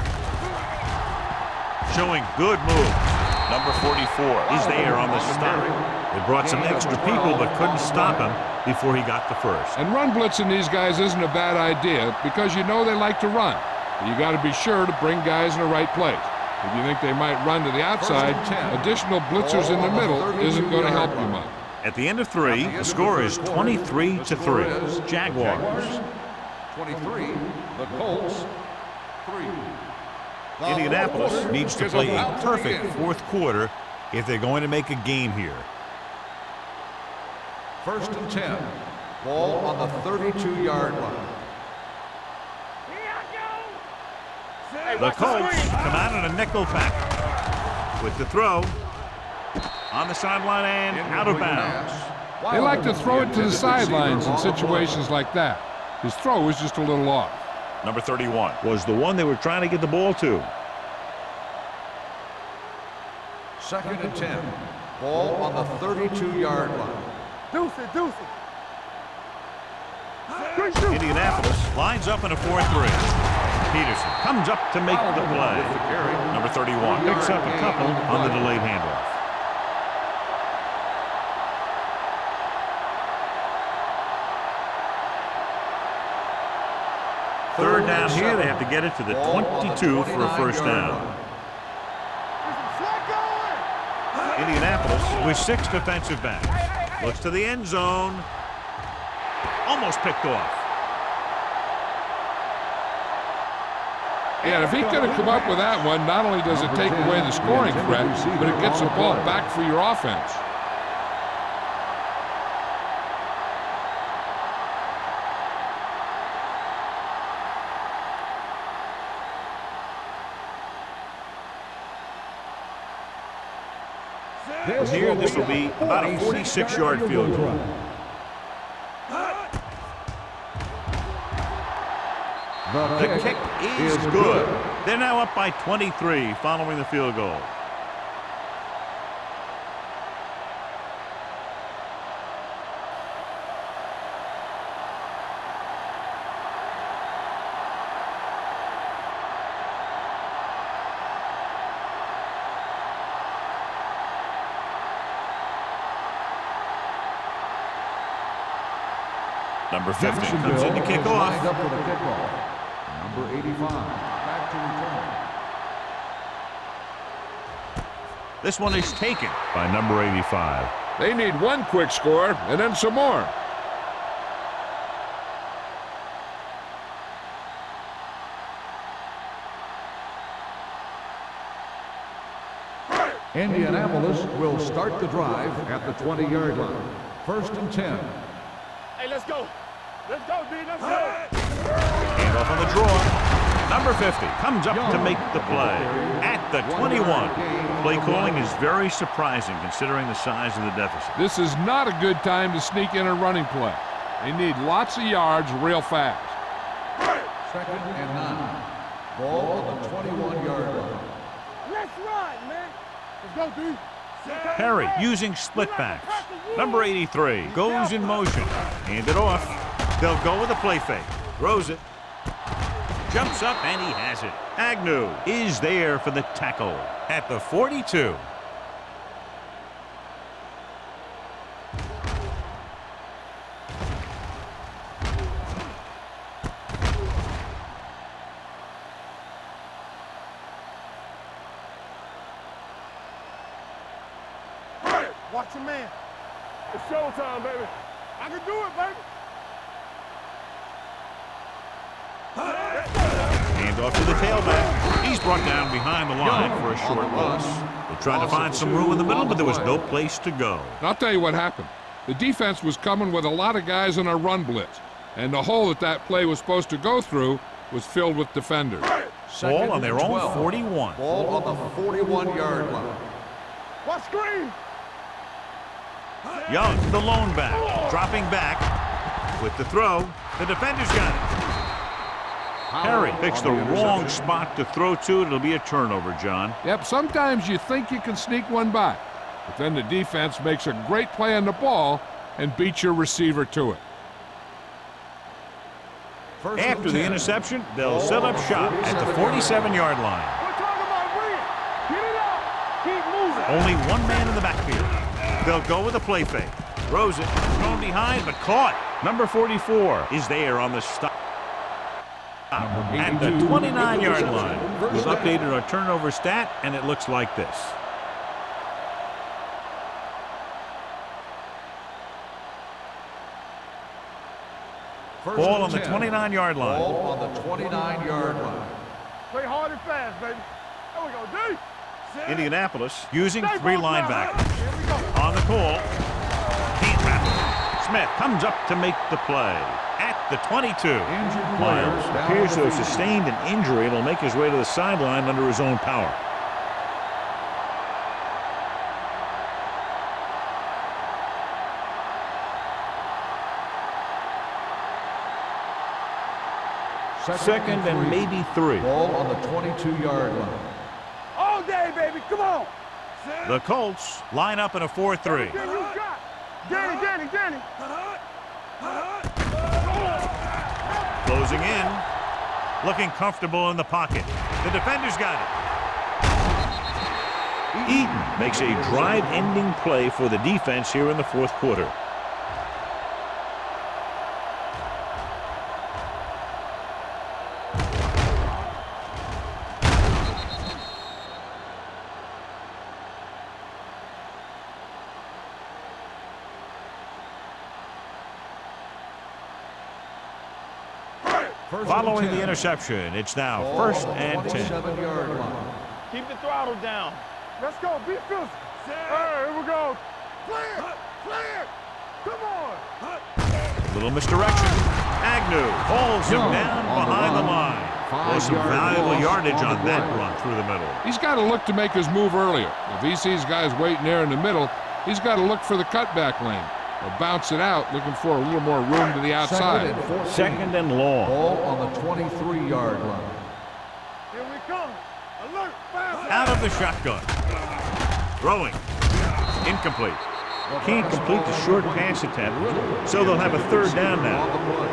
Showing good moves. Number 44 is there on the stop. They brought some extra people but couldn't stop him before he got the first. And run blitzing these guys isn't a bad idea because you know they like to run. But you got to be sure to bring guys in the right place. If you think they might run to the outside, additional blitzers in the middle isn't going to help you much. At the end of 3, the score is 23-3. Jaguars. 23, the Colts, 3. Indianapolis needs to play a perfect fourth quarter if they're going to make a game here. First and 10. Ball on the 32-yard line. The Colts come out in a nickel pack with the throw on the sideline and out of bounds. They like to throw it to the sidelines in situations like that. His throw was just a little off. Number 31 was the one they were trying to get the ball to. Second and 10. Ball on the 32-yard line. Deuce it. Indianapolis lines up in a 4-3. Peterson comes up to make the play. Number 31 picks up a couple on the delayed handoff. Third down here, they have to get it to the 22 for a first down. Indianapolis with 6 defensive backs. Looks to the end zone. Almost picked off. Yeah, and if he could have come up with that one, not only does it take away the scoring threat, but it gets the ball back for your offense. Here, this will be about a 46-yard field goal. The kick is good. They're now up by 23 following the field goal. Number 50 comes in to kick off. Up for the kickoff. Number 85, back to return. This one is taken by number 85. They need one quick score and then some more. Indianapolis will start the drive at the 20-yard line. First and 10. Hey, let's go. Let's go, D. Let's go. Hand off on the draw. Number 50 comes up to make the play at the 21. Play calling is very surprising considering the size of the deficit. This is not a good time to sneak in a running play. They need lots of yards real fast. Second and 9. Ball on the 21-yard line. Let's run, man. Let's go, D. Perry using split backs. Number 83 goes in motion. Hand it off. They'll go with a play fake. Throws it. Jumps up and he has it. Agnew is there for the tackle at the 42. Watch your man. It's showtime, baby. I can do it, baby. Hand off to the tailback. He's brought down behind the line for a short loss. They tried to find some room in the middle, but there was no place to go. I'll tell you what happened. The defense was coming with a lot of guys in a run blitz, and the hole that play was supposed to go through was filled with defenders. Ball on their own 41. Ball on the 41-yard line. Watch screen. Young, the lone back, dropping back with the throw. The defender's got it. Harry picks the wrong spot to throw to. It'll be a turnover, John. Yep, sometimes you think you can sneak one by, but then the defense makes a great play on the ball and beats your receiver to it. After the interception, they'll set up shop at the 47-yard line. We're talking about bring it. Get it out. Keep moving. Only one man in the backfield. They'll go with a play fake. Throws it, thrown behind, but caught. Number 44 is there on the stop. At the 29-yard line. We've updated our turnover stat, and it looks like this. Ball on the 29-yard line. Ball on the 29-yard line. Play hard and fast, baby. There we go, D. Indianapolis using three linebackers. On the call. Can't wrap it. Smith comes up to make the play. At the 22. Miles appears to have sustained an injury and will make his way to the sideline under his own power. Second and maybe 3. Ball on the 22-yard line. All day, baby. Come on. The Colts line up in a 4-3. Everything you got. Danny. Closing in. Looking comfortable in the pocket. The defender's got it. Eaton makes a drive-ending play for the defense here in the fourth quarter. Following the interception, it's now first and 10. 27-yard line. Keep the throttle down. Let's go. Be physical. Here we go. Clear. Come on. Little misdirection. Agnew holds him down behind the line. There's some valuable yardage on that run through the middle. He's got to look to make his move earlier. If he sees guys waiting there in the middle, he's got to look for the cutback lane or bounce it out, looking for a little more room to the outside. Second and long. Ball on the 23-yard line. Here we come. Alert. Fast. Out of the shotgun. Throwing. Incomplete. Can't complete the short pass attempt, so they'll have a third down now. On the play.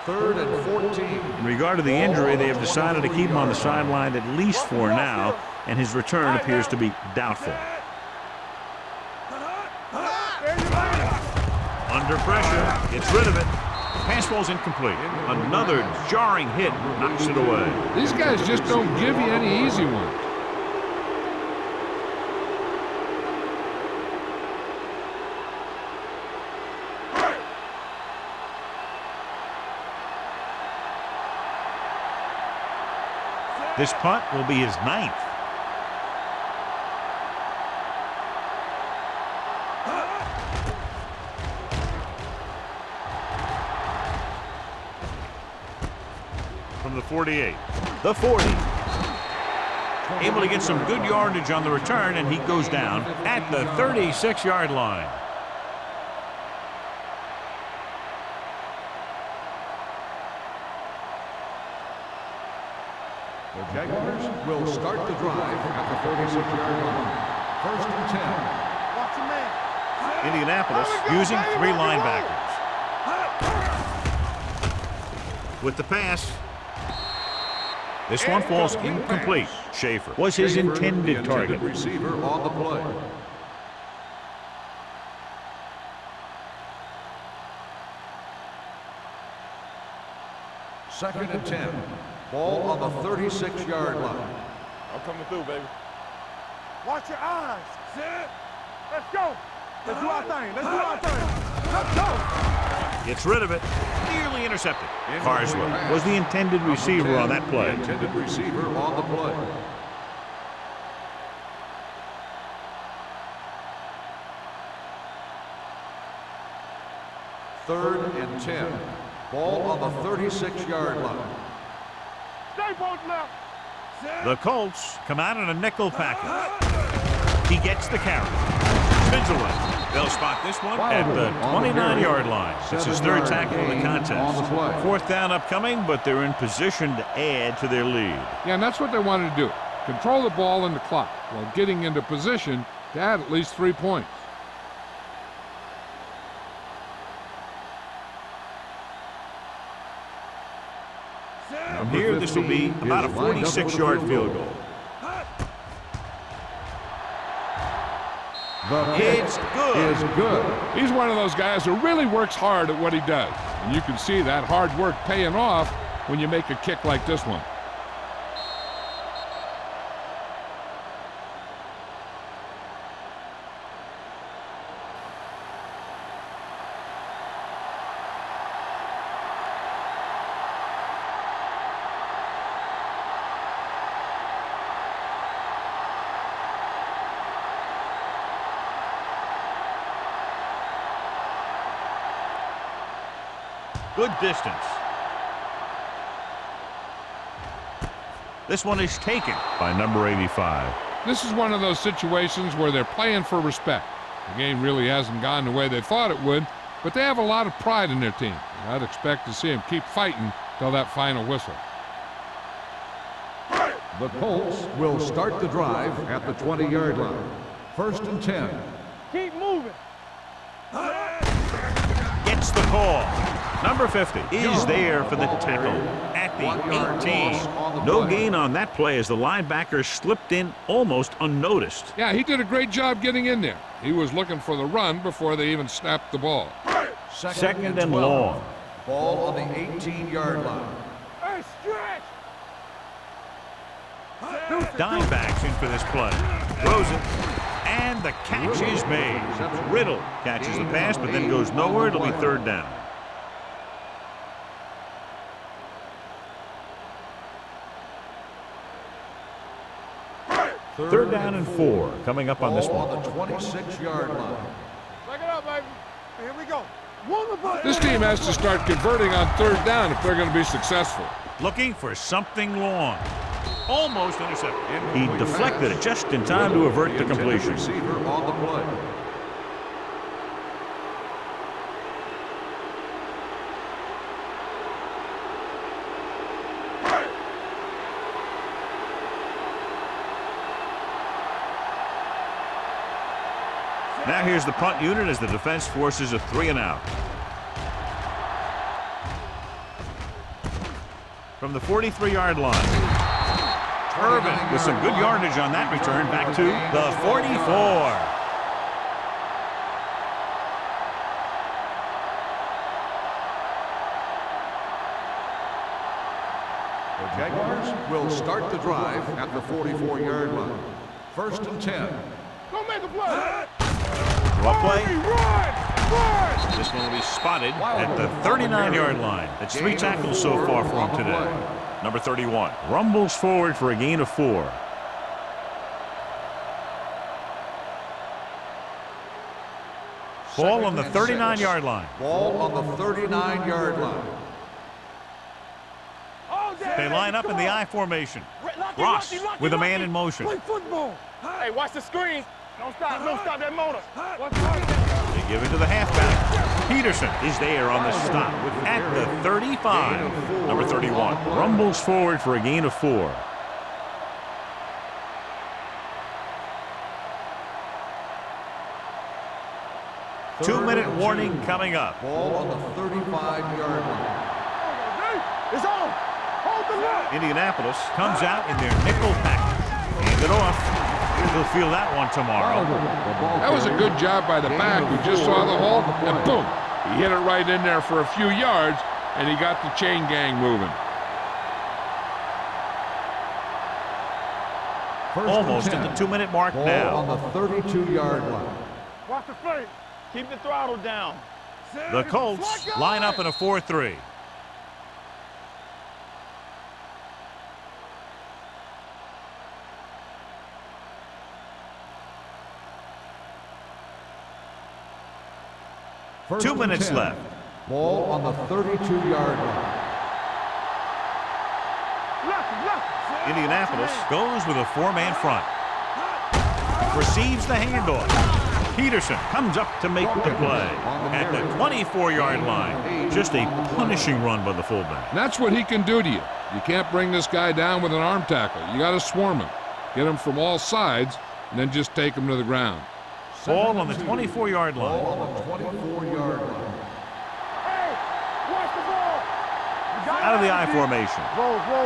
Third and 14. In regard to the injury, they have decided to keep him on the sideline at least for now, and his return appears to be doubtful. Under pressure, gets rid of it. Pass ball's incomplete. Another jarring hit knocks it away. These guys just don't give you any easy ones. This punt will be his 9th. From the 48. The 40. Able to get some good yardage on the return, and he goes down at the 36-yard line. The Jaguars will start the drive at the 36-yard line. First and 10. Watch your man. Indianapolis using three linebackers. With the pass. This one falls incomplete. Schaefer was his intended target. Receiver on the play. Second and 10. Ball on the 36-yard line. I'm coming through, baby. Watch your eyes. Sit. Let's go. Let's do our thing. Let's do our thing. Let's go. Gets rid of it. Nearly intercepted. Carswell was the intended receiver on that play. Intended receiver on the play. Third and 10. Ball on the 36-yard line. Stay both left. The Colts come out in a nickel package. He gets the carry. Spins away. They'll spot this one at the 29-yard line. It's his third tackle of the contest. Fourth down upcoming, but they're in position to add to their lead. Yeah, and that's what they wanted to do. Control the ball and the clock while getting into position to add at least 3 points. From here, this will be about a 46-yard field goal. It's good. Is good. He's one of those guys who really works hard at what he does. And you can see that hard work paying off when you make a kick like this one. Good distance. This one is taken by number 85. This is one of those situations where they're playing for respect. The game really hasn't gone the way they thought it would, but they have a lot of pride in their team. I'd expect to see them keep fighting till that final whistle. The Colts will start the drive at the 20-yard line. First and 10. Keep moving. Gets the call. Number 50 is there for the tackle at the 18. No gain on that play as the linebacker slipped in almost unnoticed. Yeah, he did a great job getting in there. He was looking for the run before they even snapped the ball. Second and long. Ball on the 18-yard line. Hey, stretch. Dime backs in for this play. Throws it. And the catch is made. Riddle catches the pass, but then goes nowhere. It'll be third down. Third down and 4 coming up on this one. On the 26-yard line. Back it up, baby. Here we go. This team has to start converting on third down if they're going to be successful. Looking for something long. Almost intercepted. He deflected it just in time to avert the completion. Receiver on the play. Now here's the punt unit as the defense forces a 3-and-out. From the 43-yard line. Irvin with some good yardage on that return back to the 44. The Jaguars will start the drive at the 44-yard line. First and 10. Go make a play. What play? Run! This one will be spotted at the 39-yard line. That's 3 tackles so far for him today. Number 31 rumbles forward for a gain of 4. Ball on the 39-yard line. Ball on the 39-yard line. They line up in the I formation. Ross with a man in motion. Play football. Hey, watch the screen. Don't stop that motor. They give it to the halfback. Peterson is there on the stop at the 35. Number 31 rumbles forward for a gain of 4. Two-minute warning coming up. Ball on the 35-yard line. It's on. Hold the line. Indianapolis comes out in their nickel package. Hand it off. He'll feel that one tomorrow. That was a good job by the back who just saw the hole, and boom, he hit it right in there for a few yards, and he got the chain gang moving. Almost at the 2-minute mark Ball now. on the 32-yard line. Watch the flank. Keep the throttle down. The Colts line up in a 4-3. First 2 and minutes 10. left. Ball on the 32-yard line. Indianapolis goes with a 4-man front. Receives the handoff. Peterson comes up to make the play at the 24-yard line. Just a punishing run by the fullback. And that's what he can do to you. You can't bring this guy down with an arm tackle. You got to swarm him. Get him from all sides, and then just take him to the ground. Ball on the 24-yard line. Ball on the 24-yard line. Hey, watch the ball. Out of the I formation.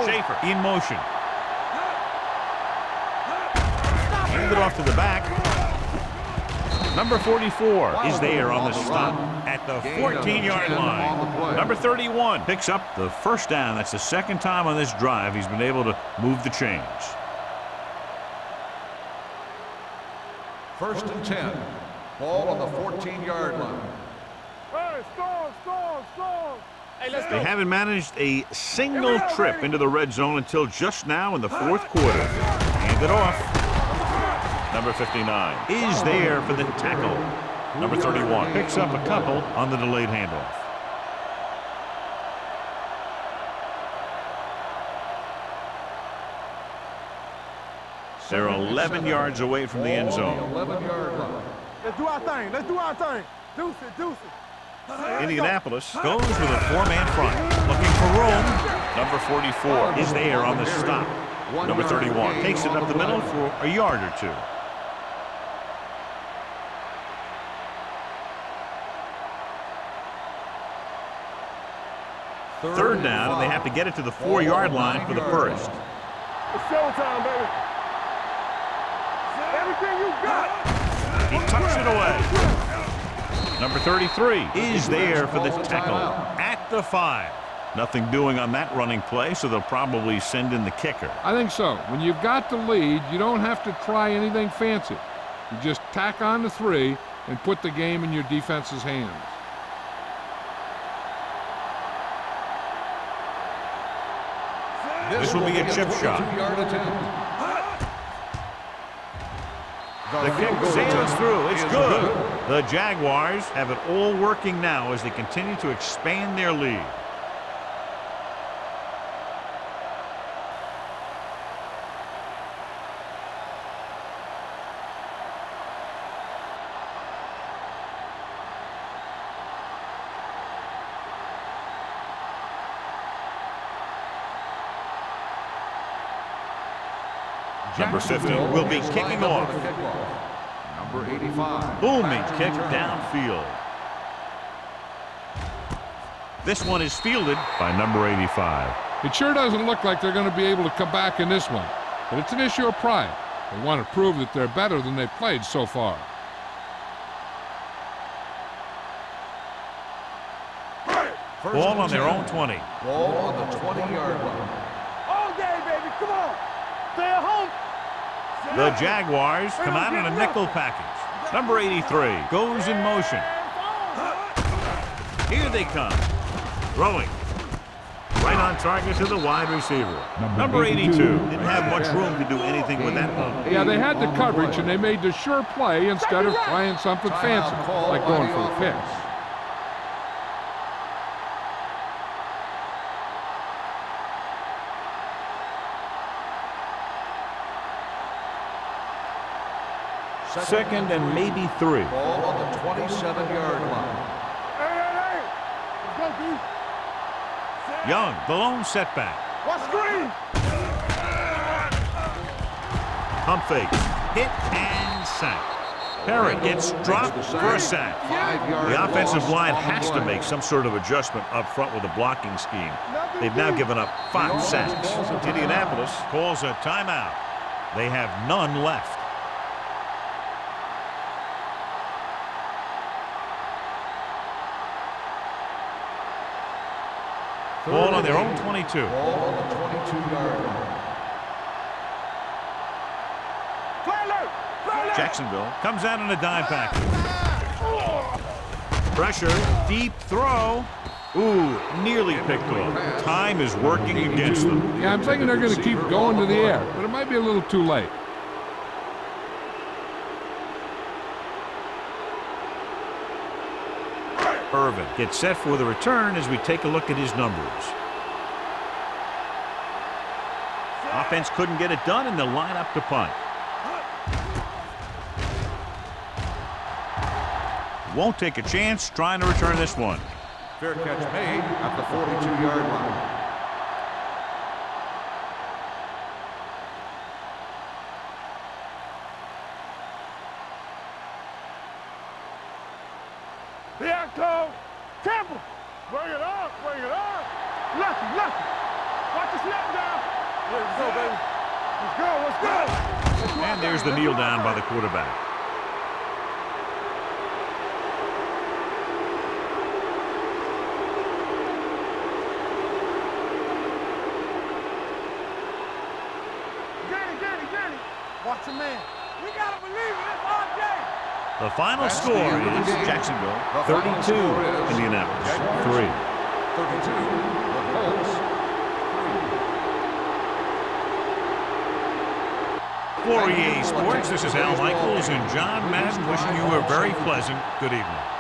Schaefer in motion. Hand it off to the back. Number 44 is there on the stop at the 14-yard line. Number 31 picks up the first down. That's the second time on this drive he's been able to move the chains. First and 10. Ball on the 14-yard line. Hey, storm. Hey, let's They go. haven't managed a single trip into the red zone until just now in the fourth quarter. Hand it off. Number 59 is there for the tackle. Number 31 picks up a couple on the delayed handoff. They're 11 yards away from the end zone. 11-yard line. Let's do our thing. Deuce it. Indianapolis goes with a 4-man front. Looking for room. Number 44 is there on the stop. Number 31 takes it up the middle for a yard or two. Third down, and they have to get it to the 4-yard line for the first. It's showtime, baby. Everything you got. He tucks it away. Number 33 is there for the tackle at the 5. Nothing doing on that running play, so they'll probably send in the kicker. I think so. When you've got the lead, you don't have to try anything fancy. You just tack on the 3 and put the game in your defense's hands. This will be a chip shot. 2-yard attempt. The kick sails through. It's good. The Jaguars have it all working now as they continue to expand their lead. Number 50 will be kicking off. Number 85. Booming kick downfield. This one is fielded by number 85. It sure doesn't look like they're going to be able to come back in this one, but it's an issue of pride. They want to prove that they're better than they've played so far. Ball on their own 20. Ball on the 20-yard line. All day, baby. Come on. Stay at home. The Jaguars come out in a nickel package. Number 83 goes in motion. Here they come. Throwing. Right on target to the wide receiver. Number 82 didn't have much room to do anything with that one. Yeah, they had the coverage, and they made the sure play instead of trying something fancy, like going for a pick. Second and maybe 3. Ball on the 27-yard line. Hey. Let's go, dude. Young, the lone setback. Watch screen. Pump fake. Hit and sack. Perry gets dropped for a sack. The offensive line has to make some sort of adjustment up front with the blocking scheme. They've now given up 5 sacks. Indianapolis calls a timeout. They have none left. Ball on their own 22. Ball on the 22-yard line. Jacksonville comes out in a dime package. Pressure, deep throw. Ooh, nearly picked off. Time is working against them. Yeah, I'm thinking they're going to keep going to the air, but it might be a little too late. Irvin gets set for the return as we take a look at his numbers. Offense couldn't get it done, and they'll line up to punt. Won't take a chance trying to return this one. Fair catch made at the 42-yard line. Here I come. Temple. Bring it up. Bring it up. Lucky, lucky. Watch the snap down. Let's go, baby. Let's go. Let's go. And there's the kneel down by the quarterback. Get it. Watch the man. We got to believe it. It's our day. The final score is Jacksonville 32, Indianapolis 3. 32, the Colts 3. For EA Sports, this is Al Michaels and John Madden wishing you a very pleasant good evening.